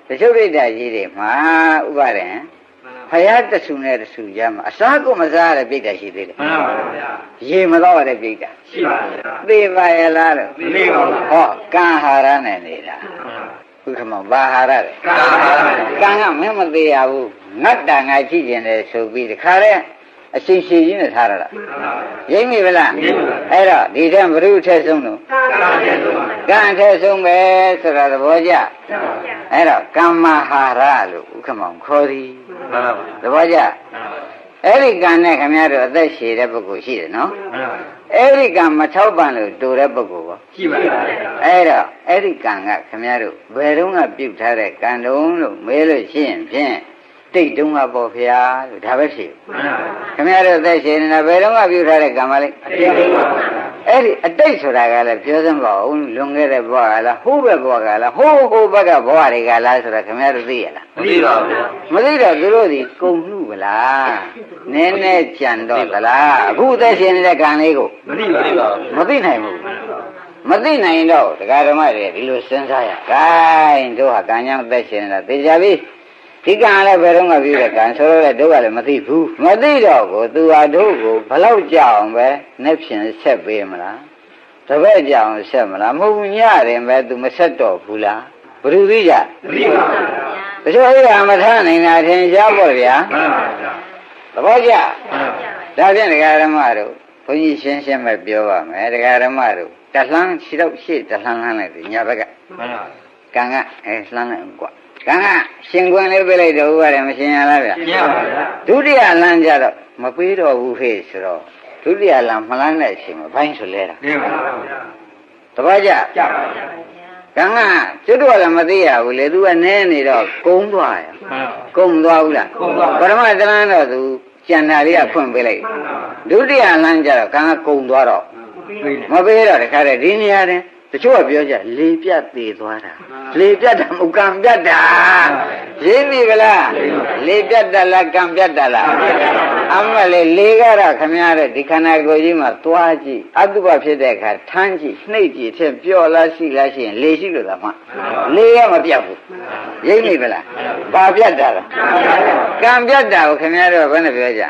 A: တချို့ဒိဋ္ဌာကြီးတွေမှာဥပါဒံဖယားတဆူနဲ့တဆူကြမှာအစားကိုမစားရတဲ့ပြိတ္တာရှိသေးတယ်
B: မှန်ပါဗျာ
A: ရေမတော့ရတဲ့ပြိတ္တာ
B: ရှိပါဗျာ
A: သိပါရဲ့လားလို့
B: သိပါပါ
A: ဟောကံဟာရနဲ့နေတာဥက္ကမောဘာဟာရလဲကံကမင်းမသေးရဘူးငတ်တာငါကြည့်ကျင်တယ်ဆိုပြီးတခါတည်းအရှိရှိကြီးနဲ့ထားရတာရိပ်မိဗလားအဲ့တော့ဒီတည်းဘုရုထဲဆုံးတော့ကံထဲဆုံးပဲဆိုတာသဘောကျအဲ့တော့ကမ္မဟာရလို့ဥက္ကမောင်ခေါ်သည်သဘောကျအဲ့ဒီကံနဲ့ခင်ဗျားတို့အသက်ရှည်တဲ့ပုဂ္ဂိုလ်ရှိတယ်နော်အဲ့ဒီကံမထောက်ပံ့လို့တူတဲ့ပုဂ္ဂိုလ်ပေါ့
B: ရှိပါဗျာ
A: အဲ့တော့အဲ့ဒီကံကခင်ဗျားတို့ဘယ်တော့မှပြုတ်ထားတဲ့ကံတုံးလို့မေးလို့ရှိရင်ဖြင့်တိတ်တုံးကပေါ့ဗျာလို့ဒါပဲဖြစ်ခင်ဗျားတို့အသက်ရှည်နေတာဘယ်တော့မှပြုတ်ထားတဲ့ကံမလေးအဲ့ဒီအတိတ်ဆိုတာကလည်းပြောစမ်းပါဦးလွန်ခဲ့တဲ့ဘဝကလားဟိုးဘက်ဘဝကလားဟိုးဘက်ကဘဝတွေကလားဆိုတာခင်ဗျားတို့သိရလား
B: မသိပါဘူး
A: မသိတော့သူတို့ဒီကုံနှုတ်ကလားနည်းနည်းကြံတော့သလားအခုအသက်ရှင်နေတဲ့ကံလေးကို
B: မသိပါဘူး
A: မသိနိုင်ဘူးမသိနိုင်တော့တရားဓမ္မတွေဒီလိုစဉ်းစားရ gain တို့ဟာကံကြောင့်အသက်ရှင်နေတာသိကြပြီဒီကံလည်းဘယ်တော့မှပြုတဲ့ကံဆိုတော့လေတို့ကလည်းမသိဘူးမသိတော့ကိုသူဟာတို့ကိုဘလောက်ကြအောင်ပဲနဲ့ဖြင့်ဆက်ပေးမလားတပည့်ကြအောင်ဆက်မလားမဟုတ်ဘူးညရင်ပဲသူမဆက်တော့ဘူးလားဘယ်သူသိကြ
B: မသိပါဘူး
A: တချို့အိမ်ကမထနိုင်တာထင်ရှားပေါ့ဗျာ
B: မှန်ပါဗျာ
A: သဘောကျဒါဖြင့်တရားဓမ္မတို့ဘုန်းကြီးရှင်းရှင်းပဲပြောပါမယ်တရားဓမ္မတို့တလှမ်းခြေတော့ရှေ့တလှမ်းလှမ်းလိုက်ပြီညာဘက်က
B: မှန်ပါ
A: ကံကလှမ်းလိုက်ကွာကံကရှင်ခွင်လေးပေးလိုက်တော့ဥပါရမရှင်ရလားဗျာ
B: ရှင်းပါဗျာ
A: ဒုတိယလမ်းကြတော့မပေးတော့ဘူးဟဲ့ဆိုတော့ဒုတိယလမ်းမလမ်းတဲ့အချိန်မှာဘိုင်းဆိုလဲတာ
B: ရှင်းပါဗျာ
A: တပည့်ကြ
B: ကြပါဗျာ
A: ကံကကျွတ်တော့လည်းမသိရဘူးလေသူကနဲနေတော့ကုန်းသွားရကုန်းသွားဘူးလားပထမသလန်းတော့သူကျန်တာလေးကဖွင့်ပေးလိုက်ဒုတိယလမ်းကြတော့ကံကကုန်းသွားတော့မပေးတော့တခါတည်းဒီနေရာတည်းတချို့ကပြောကြလေပြတ်သေးသွားတာလေပြတ်တာမဟုတ်ကံပြတ်တာရင်းပြီဗလားလေပြတ်တာလားကံပြတ်တာလားအမှလေကတော့ခမရတဲ့ဒီခန္ဓာကိုယ်ကြီးမှာသွားကြည့်အတုပဖြစ်တဲ့အခါထမ်းကြည့်နှိပ်ကြည့်ထင်ပျော့လားရှိလားရှိရင်လေရှိလို့သာမှလေကမပြတ်ဘူးရင်းပြီဗလားဘာပြတ်တာလဲကံပြတ်တာကိုခမရတော့ဘယ်နဲ့ပြောကြဩ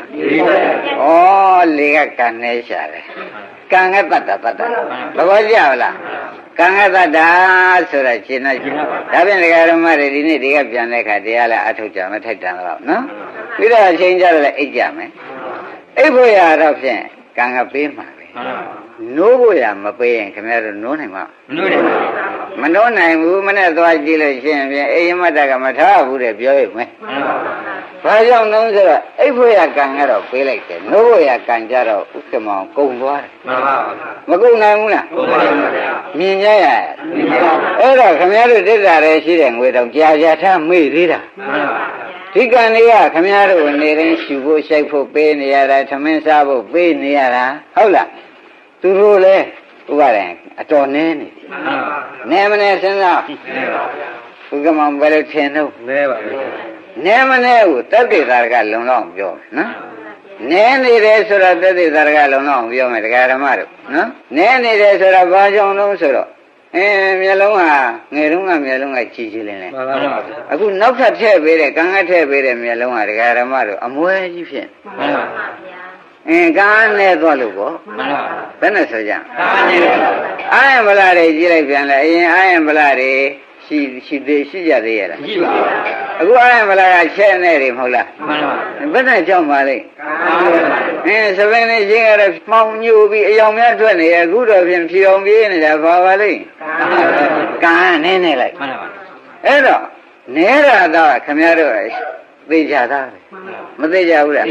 A: လေကကံနဲ့ရှာတယ်ကံကတတ်တာသဘောကျလားကံကတတ်တာဆိုတာရှင်းတော့ဒါဖြင့်ဒကာဓမ္မတွေဒီနေ့ဒီကပြန်တဲ့အခါတရားလည်းအထုတ်ကြမထိုက်တန်တော့နော်ပြီးတော့အချိန်ကြတော့လည်းအိတ်ကြမယ်အိတ်ဖို့ရတော့ဖြင့်ကံကပေးမှာပဲနိုးဖို့ရမပေးရင်ခင်ဗျားတို့နိုးနိုင်မှာမနိုးနိုင်ဘူးမနဲ့သွားကြည့်လို့ရှိရင်ဖြင့်အိယမတ္တကမထားဘူးတဲ့ပြောရမယ်ဘာကြောင့်လဲဆိုတော့အိတ်ဖို့ရကံကတော့ပေးလိုက်တယ်နိုးဖို့ရကံကြတော့ဥက္ကမောင်ကုန်သွားတယ်မကုန်နိုင်ဘူးလားမြင်ကြရအဲ့တော့ခင်ဗျားတို့တိစ္ဆာရဲရှိတဲ့ငွေတော့ကြာထားမေ့သေးတာဒီကံလေးကခမည်းတော်နေရင်ရှူဖို့ရှိုက်ဖို့ပေးနေရတာထမင်းစားဖို့ပေးနေရတာဟုတ်လားသူတို့လည်းဥပါရင်အတော်နည်းနေမနေစဉ်းစားဥက္ကမောင်ဘယ်လိုထင်တော့
B: နဲပါဘူး
A: နဲမနေဘူးတတိသာကလုံလောက်ပြောနော်နဲနေတယ်ဆိုတော့တတိသာကလုံလောက်ပြောမယ်တရားဓမ္မတို့နော်နဲနေတယ်ဆိုတော့ဘာကြောင့်လို့ဆိုတော့ မျက်လုံးဟာငယ်တုန်းကမျက်လုံးကကြည်ကြည်လင်းလင်း
B: မှန်ပါဗျာ
A: အခုနောက်ထပ်ထည့်ပေးတဲ့ကံကထည့်ပေးတဲ့မျက်လုံးဟာဒကာဓမ္မတို့အမွဲကြီးဖြစ်
B: မှန်ပါဗျာ
A: ကံနဲ့သွားလို့ပေါ့
B: မှန်ပါ
A: ဘယ်နဲ့ဆိုကြ
B: ကာနေပါ
A: အာယံဗလာတွေကြည့်လိုက်ပြန်လဲအရင်အာယံဗလာတွေရှိကြသေးရလား
B: ကြည့်ပါဗျာ
A: အခုအာယံဗလာကချက်နေတယ်မဟုတ်လား
B: မှန်ပါ
A: ဘယ်နဲ့ကြောက်ပါလိမ့်
B: ကာပါဗျာ
A: စပင်းလေးရှင်းရတော့မှောင်ညိုပြီးအယောင်များထွက်နေရအခုတော့ဖြင့်ဖြေအောင်ပြေးနေတာဘာပါလိမ့်ကံနဲနေလိုက်
B: မှန်ပါ
A: အဲ့တော့နဲတာတော့ခမရတို့သိကြတာပဲမသိကြဘူးလား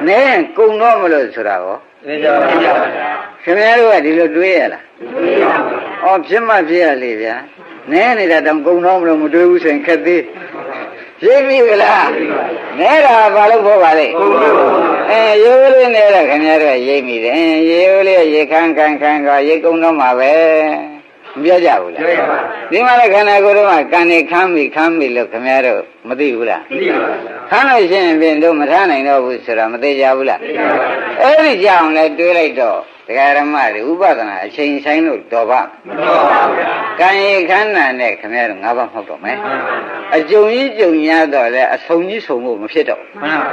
A: နဲကုံတော့မလို့ဆိုတာရော
B: သိကြပါဗျာ
A: ခင်ဗျားတို့ကဒီလိုတွေးရလား။အော်ဖြစ်မှဖြစ်ရလေဗျာ။နဲနေတာတောင်ကုံတော့မလို့မတွေးဘူးဆိုရင်ခက်သေး။ရိပ်ပြီလား။နဲတာဘာလို့ဖို့ပါလဲ။ရိုးလေးနဲတာခင်ဗျားတို့ကရိပ်မိတယ်။ရိုးလေးရေခန်းကရိပ်ကုံတော့မှာပဲ။မပြောကြဘူးလား။ဒီမှာလည်းခန္ဓာကိုယ်တော့ကံနေခမ်းပြီလို့ခင်ဗျားတို့မသိဘူးလား
B: သိပါဗျာ
A: ။ခမ်းလို့ရှိရင်ပြင်တို့မထားနိုင်တော့ဘူးဆိုတာမသိကြဘူးလား။အဲ့ဒီကြောင့်လည်းတွေးလိုက်တော့ဒကာရမတွေဥပဒနာအချိန်ဆိုင်လို့တော်ပါ
B: မတော်ပါဗျာ
A: ကံရခန္ဓာနဲ့ခင်ဗျားတို့၅ပါးမှောက်တော့မယ်အကျုံကြီးကြုံရတော့လဲအဆုံကြီးဆုံဖို့မဖြစ်တော့
B: မှန်ပါ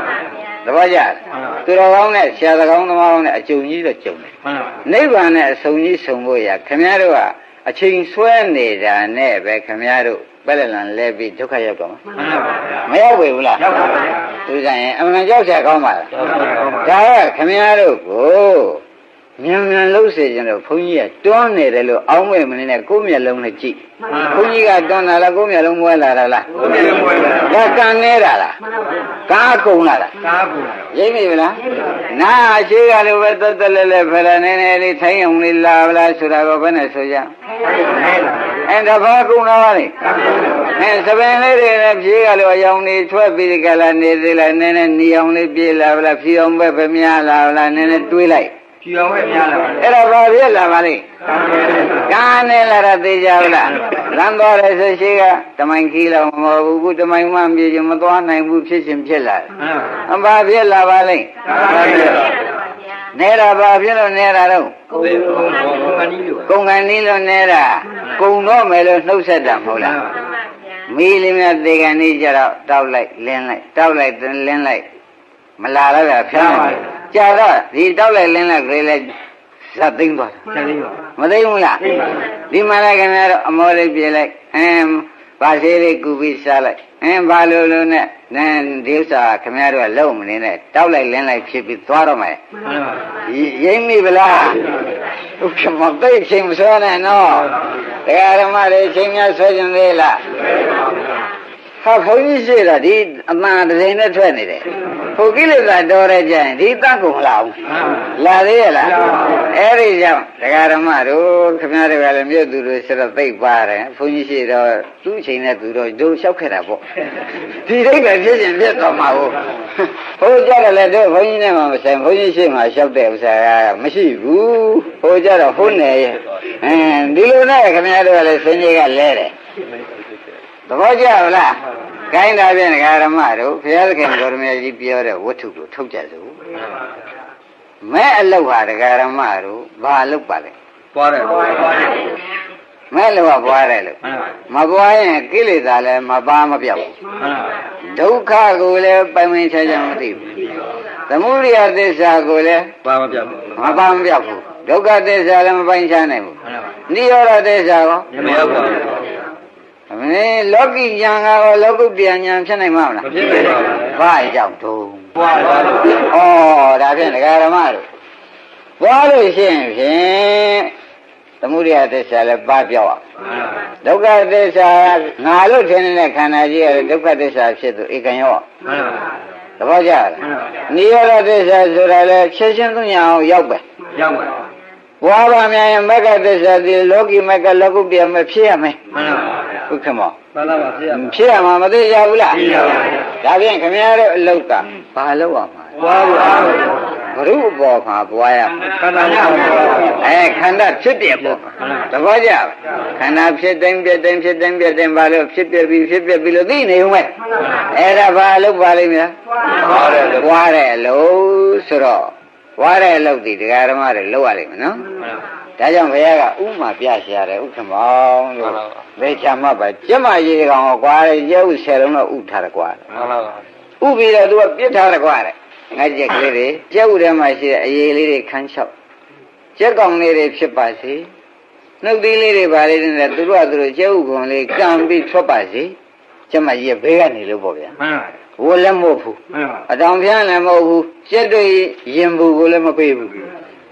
A: သဘောကျလားသူတော်ကောင်းနဲ့ဆရာတော်ကောင်းသမားကောင်းနဲ့အကျုံကြီးတော့ကြုံတယ်
B: မှန်ပါ
A: နိဗ္ဗာန်နဲ့အဆုံကြီးဆုံဖို့ရခင်ဗျားတို့ကအချိန်ဆွဲနေတာနဲ့ပဲခင်ဗျားတို့ပဲလလန်လဲပြီးဒုက္ခရောက်တော့မှာ
B: မှန်ပါဗျာ
A: မရောက်ပြီဘူးလား
B: ရောက်ပါဗျာ
A: သူဆိုင်ရင်အမှန်ကြောက်ချကောင်းပါလား
B: ရောက်ပါဗျာ
A: ဒါကခင်ဗျားတို့ကိုမြန်လှုပ်စေခြင်းတော့ဘုန်းကြီးကတွန်းနေတယ်လို့အောင်းမဲ့မနေနဲ့ကိုယ်မျက်လုံးနဲ့ကြည့်ဘုန်းကြီးကတွန်းလာလားကိုယ်မျက်လုံးမွဲလာတာလား
B: ကိုယ်လည်းမွေးပါ
A: ဒါကံနေတာလားကားကုန်လာလား
B: ကားဘူး
A: ရိပ်မိဗလားနာရှိကလည်းပဲတက်တက်လဲလဲဖရနေနေလေးထိုင်းအောင်လေးလာဗလားဆိုတာကိုဘယ်နဲ့ဆိုကြအဲ့ဒါဘာကုန်လာပါလဲစပင်လေးတွေနဲ့ဖြေးကလည်းအယောင်နေထွက်ပြီးကြလားနေသေးလားနည်းနည်းနီအောင်လေးပြေးလာဗလားဖြေးအောင်ပဲများလာဗလားနည်းနည်းတွေးလိုက်
B: ဖြူအောင်ပဲများလာပါ
A: အဲ့ဒါဘာဖြစ်လာပါလိမ့်
B: ကားနေ
A: ကားနဲ့လာတာသိကြဘူးလားလမ်းသွားတဲ့ဆိုရှိကတမိုင်ခီးလောက်မဟုတ်ဘူးခုတမိုင်မှပြေချင်မသွားနိုင်ဘူးဖြစ်ချင်းဖြစ်လာတယ်
B: မှန်ပါ
A: ဘာဖြစ်လာပါလိမ့်
B: ကားနေ
A: နေတာဘာဖြစ်လို့နေတာတော့
B: ကိုယ်ကနီးလို့
A: ကုန်ကန်နီးလို့နေတာကုန်တော့မယ်လို့နှုတ်ဆက်တာမဟုတ်လားမီးလေးများသေကန်နေကြတော့တောက်လိုက်လင်းလိုက်တောက်လိုက်လင်းလိုက်မလာတော့ဗျာဖျားပါကြာတော့ဒီတောက်လိုက်လင်းလိုက်ခေးလိုက်ဇတ်သိမ့်သွား
B: ဆက်လေးပါ
A: မသိဘူးလားဒီမှာလည်းခင်ဗျားတို့အမောလေးပြေးလိုက်ဗာသေးလေးကူပြီးစားလိုက်ဘာလို့လို့နဲ့ဒီဥစ္စာခင်ဗျားတို့ကလုံးမနေနဲ့တောက်လိုက်လင်းလိုက်ဖြစ်ပြီးသွားတော့မယ်
B: မှန်ပါ
A: ရိမ့်မိဗလားဥက္ကမသိချင်းမဆွဲနဲ့နော်တရားဓမ္မတွေချင်းများဆွဲခြင်းသေးလားဟာဘုန်းကြီးရှိတာဒီအမှန်တရားနဲ့ထွက်နေတယ်ဟိုကိလေသာတော်ရကြရင်ဒီတတ်ကုန်မလာဘူးလာသေးရလားအဲ့ဒီကြောင့်တရားဓမ္မတို့ခင်ဗျားတွေကလည်းမြို့သူတို့ဆိုတော့သိပါတယ်ဘုန်းကြီးရှိတော့သူ့အချိန်နဲ့သူတို့ဒုလျှောက်ခဲ့တာပေါ့ဒီဒိတ်ပဲဖြစ်ရင်ဖြစ်သွားမှာဟုတ်ဟိုကြတယ်လေတို့ဘုန်းကြီးနဲ့မှမဆိုင်ဘုန်းကြီးရှိမှလျှောက်တဲ့ဥစ္စာကမရှိဘူးဟိုကြတော့ဟုတ်နေရဲ့ဒီလိုနဲ့ခင်ဗျားတို့ကလည်းစင်ကြီးကလဲတယ်သဘောကျလားကိုင်းတာဖြင့်ဒကာဓမ္မတို့ဘုရားသခင်ကိုရမကြီးပြောတဲ့ဝတ္ထုကိုထုတ်ကြစို့မဲအလုတ်ဟာဒကာဓမ္မတို့ဘာအလုတ်ပါလဲ
B: ပွားတယ်ပွားတယ်
A: မဲလို့ကပွားတယ်လို့
B: မှန်ပါ
A: မပွားရင်ကိလေသာလည်းမပါမပြောက်ဘူး
B: မှန်ပါ
A: ဒုက္ခကိုလည်းပိုင်ပိုင်ခြားခြားမသိဘူးသမုဒိယသစ္စာကိုလည်း
B: ပါမပြတ်
A: မပါမပြောက်ဘူးဒုက္ခသစ္စာလည်းမပိုင်ခြားနိုင်ဘူး
B: မှန်ပါ
A: နိရောဓသစ္စာကော
B: မရောက်ပါဘူး
A: လောကီဉာဏ်ကောလောကုတ္တရာဉာဏ်ဖြစ်နိုင်မှာမလား
B: မဖြစ်နိုင်ပါဘူး
A: ဘာကြောင့်တုံး
B: ပွားပါလို့
A: ဩဒါဖြင့်ဒကာဓမ္မတို့ပွားလို့ရှိရင်ဖြင့်သမုဒိယသစ္စာလည်းပါပြောက်အောင်ဒုက္ခသစ္စာငါလို့ထင်နေတဲ့ခန္ဓာကြီးကဒုက္ခသစ္စာဖြစ်သူဧကံရော
B: မှန်ပါ
A: သဘောကျလားနိရောဓသစ္စာဆိုတာလည်းချက်ချင်းသူညာအောင်ရောက်ပဲ
B: ရောက်ပါ
A: ဘွားပါများရင်မဂ္ဂသစ္စာဒီလောကီမဂ္ဂလောကုတ္တရာမဖြစ်ရမယ်
B: မှန်ပါ
A: ဟုတ်ကဲ့မော
B: မှန်ပါပါဖြစ်ရမှာ
A: ဖြစ်ရမှာမသိကြဘူးလား
B: သိပါပါ
A: ဒါဖြင့်ခင်ဗျားတို့အလုတ်ကဘာလုပ်ရမှာ
B: ပွားပါ
A: ဘုရုအပေါ်မှာဘွားရမှာ
B: ခန္ဓာများပွား
A: ခန္ဓာဖြစ်ပြပေါ့သဘောကျလားခန္ဓာဖြစ်တိုင်းပြတိုင်းဖြစ်တိုင်းပြတိုင်းဘာလို့ဖြစ်ပြပြီးလို့သိနေဦးမယ်အဲ့ဒါဘာလုပ်ပါလိမ့်မလား
B: ပွားတယ်
A: ဘွားတဲ့အလုတ်ဆိုတော့ဘွားတဲ့အလုတ်ဒီဒကာဓမ္မတွေလုပ်ရလိမ့်မယ်နော် ဒါကြောင့်ဘုရားကဥမာပြရှာတယ်ဥက္ကမောင်လို့သေချာမှတ်ပါကျမကြီးကောင်ကွာတဲ့ကျဲဥ10လုံးတော့ဥထားတယ်ကွာ
B: မှန်ပါပါ
A: ဥပြီးတော့သူကပြစ်ထားတယ်ကွာတဲ့ငါကြက်ကလေးတွေကျဲဥထဲမှာရှိတဲ့အရေးလေးတွေခန်းချောက်ကျက်ကောင်လေးတွေဖြစ်ပါစေနှုတ်သီးလေးတွေပါလေးနဲ့သူတို့ကသူတို့ကျဲဥကုံလေးကံပြီးထွက်ပါစေကျမကြီးဘေးကနေလို့ပေါ့ဗျာ
B: မှန်ပါ
A: ဝလည်းမဟုတ်ဘူး
B: မှန်ပါ
A: အတောင်ဖျားလည်းမဟုတ်ဘူးကျက်တွေရင်ဘူးကိုလည်းမပေးဘူး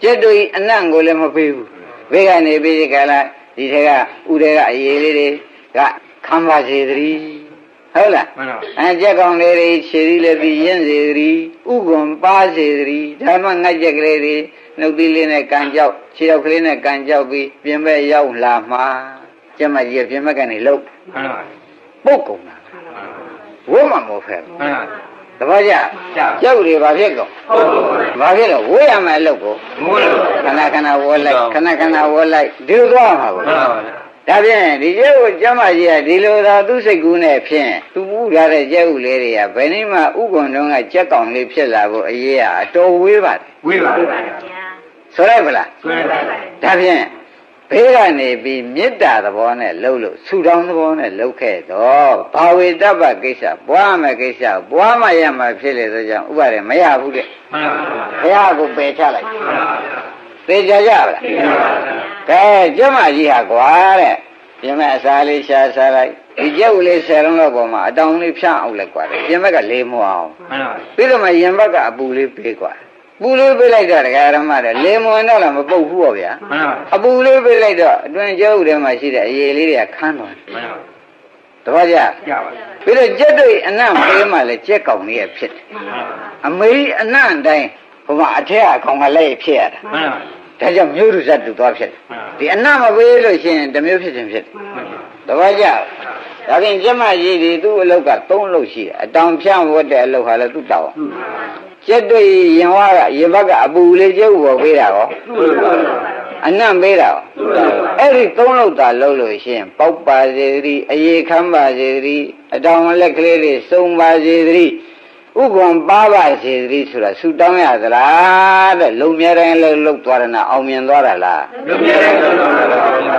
A: ကျက်တွေအနံ့ကိုလည်းမပေးဘူးဘေးကနေပြီးဒီကလာဒီထက်ကဥတွေကအရေးလေးတွေကခံပါစေသတည်းဟုတ်လား
B: မှန်ပါ
A: ကျက်ကောင်လေးတွေခြေသီးလည်းပြီးရင်းစေသတည်းဥကွန်ပါစေသတည်းဒါမှငှက်ကျက်ကလေးတွေနှုတ်သီးလေးနဲ့ကန်ကြောက်ခြေထောက်ကလေးနဲ့ကန်ကြောက်ပြီးပြင်ဘက်ရောက်လာမှာကျမကြီးပြင်ဘက်ကနေလှုပ်
B: မှန်ပါ
A: ပုတ်ကုန်တာဝတ်မှမဟုတ်ဖဲ
B: မှန်ပါ
A: တပည့်ကြ
B: ကြ
A: ကျောက်တွေဘာဖြစ်ကုန်
B: ဟုတ်ပါဘူး
A: ဘာဖြစ်လို့ဝေးရမယ်လို့ကို
B: မိုးလို့
A: ခဏခဏဝေးလိုက်ခဏခဏဝေးလိုက်ဒီလိုသွားမှာကို
B: မှန်ပါပါ
A: ဒါဖြင့်ဒီကျဲကိုကျမကြီးကဒီလိုသာသူ့စိတ်ကူးနဲ့ဖြင့်သူပူထားတဲ့ကျဲဥလေးတွေကဘယ်နည်းမှဥကွန်တုံးကကြက်ကောင်လေးဖြစ်လာဖို့အရေးကအတော်ဝေးပါတယ်
B: ဝေးပါ
A: ဆိုရိုက်ပလား
B: ဆွဲပါ
A: ဒါဖြင့်ဘေးကနေပြီးမေတ္တာသဘောနဲ့လှုပ်လို့ဆူတောင်းသဘောနဲ့လှုပ်ခဲ့တော့ဘာဝေတ္တပကိစ္စပွားမယ်ကိစ္စပွားမှရမှာဖြစ်လေဆိုကြောင့်ဥပါတယ်မရဘူးတဲ့
B: မှန်ပါ
A: ဘုရားကိုပယ်ချလိုက်
B: မှန်ပါ
A: သေချာကြပါလားကဲကျမကြီးဟာကွာတဲ့ပြင်မဲ့အစာလေးရှာစားလိုက်ဒီကျက်ဦးလေး10လုံးလောက်ပေါ်မှာအတောင်လေးဖြန့်အောင်လိုက်ကွာတယ်ပြင်ဘက်ကလေးမအောင်
B: မှန်ပါ
A: ပြီးတော့မှရင်ဘက်ကအပူလေးပေးကွာပူလေးပေးလိုက်တော့ဒကာရမတဲ့လေးမဝင်တော့လည်းမပုတ်ဘူးပေါ့ဗျာ
B: မှန်ပါ
A: အပူလေးပေးလိုက်တော့အတွင်ကျဲဦးထဲမှာရှိတဲ့အရေလေးတွေကခန်းသွား
B: မှန်ပါ
A: တပည့်ကြ
B: ကြပါ
A: ပြီးတော့ကျက်တွေအနံ့ပေးမှလည်းကျက်ကောင်လေးရဖြစ်တယ်အမေအနံ့တိုင်းဟိုမှာအထက်အကောင်ကလည်းဖြစ်ရတာ
B: မှန်ပါ
A: ဒါကြောင့်မျိုးရဇတ်တူသွားဖြစ်တယ်ဒီအနံ့မပေးလို့ရှိရင်တစ်မျိုးဖြစ်ခြင်းဖြစ်တယ်တပည့်ကြဒါဖြင့်ကျမကြီးဒီသူ့အလုတ်က3အလုတ်ရှိတယ်အတောင်ဖြန့်ဝတ်တဲ့အလုတ်ဟာလည်းသူ့တောင်းကျက်တွေရင်ဝါကရင်ဘက်ကအပူလေးကျုပ်ပေါ်ပေးတာရောအနံ့ပေးတာရောအဲ့ဒီ3လောက်သာလုံးလို့ရှိရင်ပေါက်ပါစေသတိအေခမ်းပါစေသတိအတောင်လက်ကလေးတွေစုံပါစေသတိဥက္ကွန်ပါပါစေသတိဆိုတာဆူတောင်းရသလားတဲ့လုံမြဲတိုင်းလှုပ်သွားတယ်နာအောင်မြင်သွားတာလား
B: လူမြဲတဲ့လုံးလုံးပါ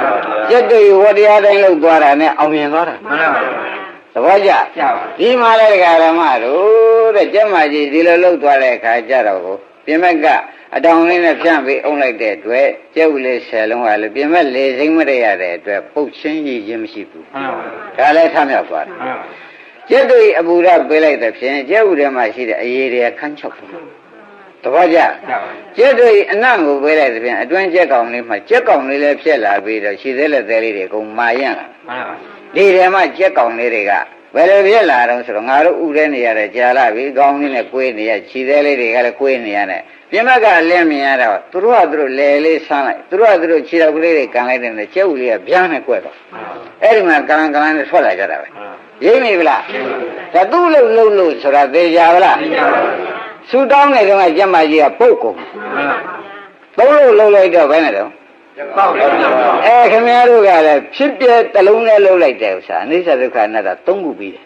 A: ကျက်တွေဝတရားတိုင်းလှုပ်သွားတာနဲ့အောင်မြင်သွားတာ
B: မှန်ပါ
A: သဘောကျ
B: ကြပါ
A: ဒီမှာလည်းဒကာရမတို့တဲ့ကျက်မကြီးဒီလိုလှုပ်သွားတဲ့အခါကျတော့ကိုပြင်မက်ကအတောင်လေးနဲ့ဖြန့်ပြီးအုံလိုက်တဲ့အတွက်ကျက်ဥလေး10လုံးကလည်းပြင်မက်လေစိမ့်မရရတဲ့အတွက်ပုတ်ချင်းရည်ခြင်းမရှိဘူး
B: မှန်ပါ
A: ဒါလည်းထမြောက်သွားတယ်
B: မှန်ပါ
A: ကျက်တွေအပူရပေးလိုက်တဲ့ဖြင့်ကျက်ဥထဲမှာရှိတဲ့အရေးတွေခန်းချောက်တယ်သဘောကျ
B: ကြပါ
A: ကျက်တွေအနံ့ကိုပေးလိုက်တဲ့ဖြင့်အတွင်းကျက်ကောင်လေးမှာကျက်ကောင်လေးလည်းဖြစ်လာပြီးတော့ခြေသေးလက်သေးလေးတွေအကုန်မာရန့်လာ
B: မှန်ပါ
A: ဒီထဲမှာကျက်ကောင်လေးတွေကဘယ်လိုဖြစ်လာတော့ဆိုတော့ငါတို့ဥထဲနေရတဲ့ကြာလာပြီကောင်းလေးနဲ့ကွေးနေရခြေသေးလေးတွေကလည်းကွေးနေရတယ်ပြင်မကလည်းမြင်ရတော့သူတို့ကသူတို့လဲလေးဆန်းလိုက်သူတို့ကသူတို့ခြေတော်ကလေးတွေကန်လိုက်တယ်နဲ့ကျက်ဥလေးကဗျားနဲ့ကွက်တော့အဲ့ဒီမှာကလန်ကလန်နဲ့ထွက်လာကြတာပဲရိပ်မိဗလားဒါသူ့လို့လို့ဆိုတာသေချာဗလားဆူတောင်းနေတော့ကျက်မကြီးကပုတ်ကုန်
B: မှန်ပါ
A: သုံးလို့လှုပ်လိုက်တော့ဘယ်နဲ့တော့
B: ပေါက်တယ်
A: ခင်ဗျားတို့ကလည်းဖြစ်ပြတစ်လုံးနဲ့လှုပ်လိုက်တယ်ဥစ္စာအနိစ္စဒုက္ခအနတ္တသုံးခုပြီးတယ်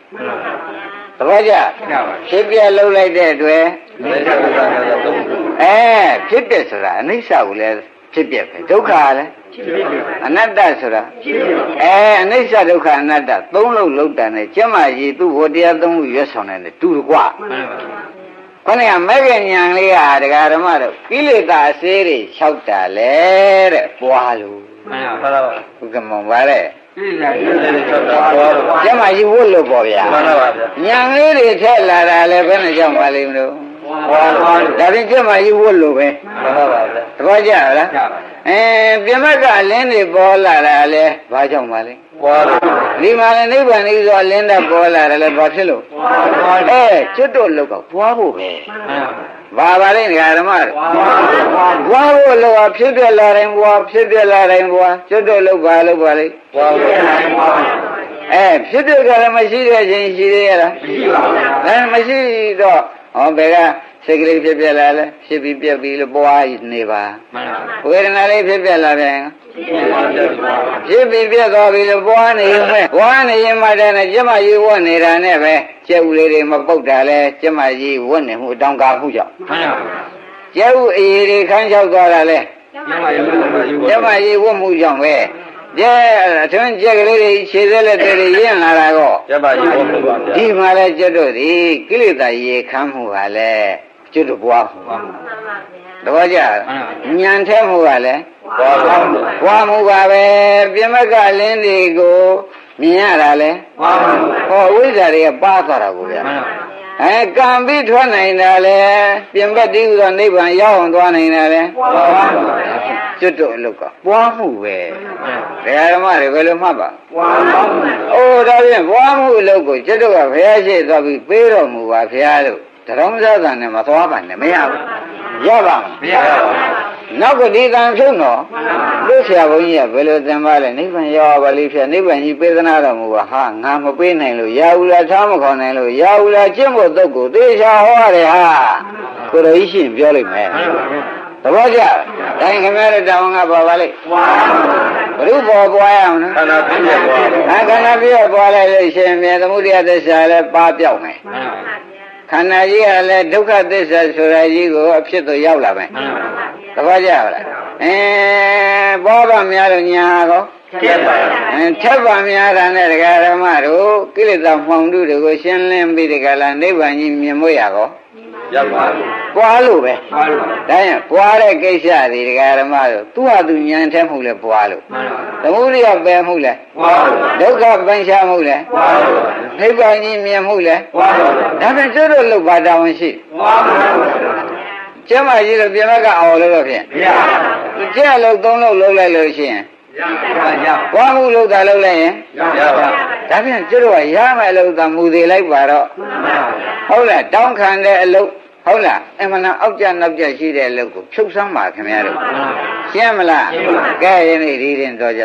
A: သဘောကျ
B: ကြပါ
A: ဖြစ်ပြလှုပ်လိုက်တဲ့အတွက်
B: လက်ချက်ကတော့သုံးခု
A: ဖြစ်ပြဆိုတာအနိစ္စကိုလည်းဖြစ်ပြပဲဒုက္ခကလည်း
B: ဖြစ်ဖြစ်
A: အနတ္တဆိုတာ
B: ဖြစ်ဖြစ်
A: အနိစ္စဒုက္ခအနတ္တသုံးလုံးလှုပ်တာနဲ့ကျမကြီးသူ့ဘောတရားသုံးခုရွတ်ဆောင်တယ်တူတကွ
B: မှန်ပါ
A: ခொနကမဲ့ကညာလေးဟာဒကာဓမ္မတို့ကိလေသာအစေးတွေလျှောက်တာလေတဲ့ပွားလို့
B: မှန်ပါပါ
A: ဘုကမောပါတဲ့
B: ဒီကနေ့လည်းချက်တော့ပေါ်တော့
A: ကျမကြီးဝတ်လို့ပေါ့ဗျာ
B: မှန်ပါပါဗျာ
A: ညာလေးတွေထက်လာတာလည်းဘယ်နဲ့ကြောင့်ပါလိမ့်မလို့
B: ပေါ်တော့
A: ဒါဖြင့်ကျမကြီးဝတ်လို့ပဲ
B: မှန်ပါပါဗျာ
A: သဘောကျလား
B: ကြပါ
A: ပြင်မကအလင်းတွေပေါ်လာတာလည်းဘာကြောင့်ပါလဲ
B: ပေါ်တော့
A: ဒီမှာလည်းနိဗ္ဗာန်ကြီးဆိုအလင်းတွေပေါ်လာတယ်လည်းဘာဖြစ်လို့
B: ပေါ်တော့
A: ကျွတ်တို့လောက်ကပွားဖို့ပဲ
B: မှန်
A: ဘာပါလဲဓမ္မတို့
B: ပါပေါ်
A: ဘွားဖို့လောကဖြစ်ပြလာတိုင်းဘွားဖြစ်ပြလာတိုင်းဘွားကျွတ်တို့လောက်ပါလောက်ပါလေ
B: ပေါ်ပေါ်
A: ဖြစ်ပြကြလည်းမရှိတဲ့ချင်းရှိသေးရလား
B: ရှိပါဘူး
A: ဒါမရှိတော့ဟောဘယ်ကစိတ်ကလေးဖြစ်ပြလာလဲဖြစ်ပြီးပြက်ပြီးလို့ပွားနေပါ
B: မှန်ပါ
A: ဝေဒနာလေးဖြစ်ပြလာပြန်
B: ဖြစ်ဖြစ်
A: ဖြစ်ပြီးပြက်သွားပြီလို့ပွားနေရင်ပဲပွားနေရင်မှတည်းနဲ့ကျမကြီးဝတ်နေတာနဲ့ပဲကျက်ဦးလေးတွေမပုတ်တာလဲကျမကြီးဝတ်နေမှုအတောင်ကာမှုကြောင့်
B: မှန်ပါ
A: ကျက်ဦးအေးတွေခန်းချောက်သွားတာလဲ ကျမကြီးဝတ်မှုကြောင့်ပဲကျဲအထွန်းကျက်ကလေးတွေခြေသက်လက်တွေရင့်လာတာကော
B: ကျမကြီးဘုံမှုပါဗျာ
A: ဒီမှာလဲကျွတ်တို့ဒီကိလေသာရေခမ်းမှုဟာလဲကျွတ်တို့ဘွားမှုတော့ကြညံထဲမှုကလည်းဘွားမှုပါပဲပြမကလင်းတွေကိုမြင်ရတာလဲဟောဝိဇ္ဇာတွေကပါသွားတာကိုဗျာကံပြီးထွက်နိုင်တာလဲပြင်ပတိဥသောနိဗ္ဗာန်ရောက်အောင်သွားနိုင်တာလဲကျွတ်တို့အလုတ်ကဘွားမှုပဲဒကာဓမ္မတွေဘယ်လိုမှတ်ပါအိုးဒါဖြင့်ဘွားမှုအလုတ်ကိုကျွတ်တို့ကဘုရားရှိသွားပြီးပေးတော်မူပါဘုရားလို့တရုံးစားတန်နဲ့မသွားပါနဲ့မရဘူးရပါမရပါဘူးနောက်ကဒီကံဖြုတ်တော့လို့ဆရာဘုန်းကြီးကဘယ်လိုသင်ပါလဲနိဗ္ဗာန်ရောက်ပါလိမ့်ဖြတ်နိဗ္ဗာန်ကြီးပေးသနာတော်မူပါဟာငါမပေးနိုင်လို့ရာဟုလားထားမခေါ်နိုင်လို့ရာဟုလားကျင့်ဖို့တုတ်ကိုသေချာဟောရတယ်ဟာကိုယ်တော်ကြီးရှင်ပြောလိုက်မယ်သဘောကျတိုင်းခင်ဗျားတို့တောင်းကပါပါလိမ့်ဘုရုဘောပွားရအောင်နော်ခန္ဓာပြည့်ပွားခန္ဓာပြည့်ပွားလိုက်လို့ရှင်မြေသမုဒိယသစ္စာလည်းပါပြောက်မယ်ခန္ဓာကြီးကလည်းဒုက္ခသစ္စာဆိုတာကြီးကိုအဖြစ်သို့ရောက်လာမယ်သဘောကျလားဘောပါများလို့ညာကောထက်ပါများတာနဲ့ဒကာဓမ္မတို့ကိလေသာမှောင်တုတွေကိုရှင်းလင်းပြီးဒီကလာနိဗ္ဗာန်ကြီးမြင်မွေရကောရောက်ပါဘူးပွားလို့ပဲဒါရင်ပွားတဲ့ကိစ္စတွေဒကာဓမ္မတို့သူ့ဟာသူဉာဏ်ထက်မှုလဲပွားလို့သမုဒိယပယ်မှုလဲဒုက္ခပန်ရှားမှုလဲနိဗ္ဗာန်ကြီးမြင်မှုလဲဒါပေမဲ့ကျွတ်တို့လောက်ပါတာဝန်ရှိကျမကြီးတို့ပြင်မကအောင်လို့တော့ဖြင့်ကျက်လို့သုံးလို့လုံးလိုက်လို့ရှိရင်ဘွားမှုလို့သာလုံးလိုက်ရင်ဒါဖြင့်ကျွတ်တို့ကရမယ်လို့သာမူသေးလိုက်ပါတော့ဟုတ်လားတောင်းခံတဲ့အလုပ်ဟုတ်လားအမှန်တော့အောက်ကျနောက်ကျရှိတဲ့အလုပ်ကိုဖြုတ်ဆန်းပါခင်ဗျားတို့ရှင်းမလားကဲယနေ့ဒီရင်တော့ကြ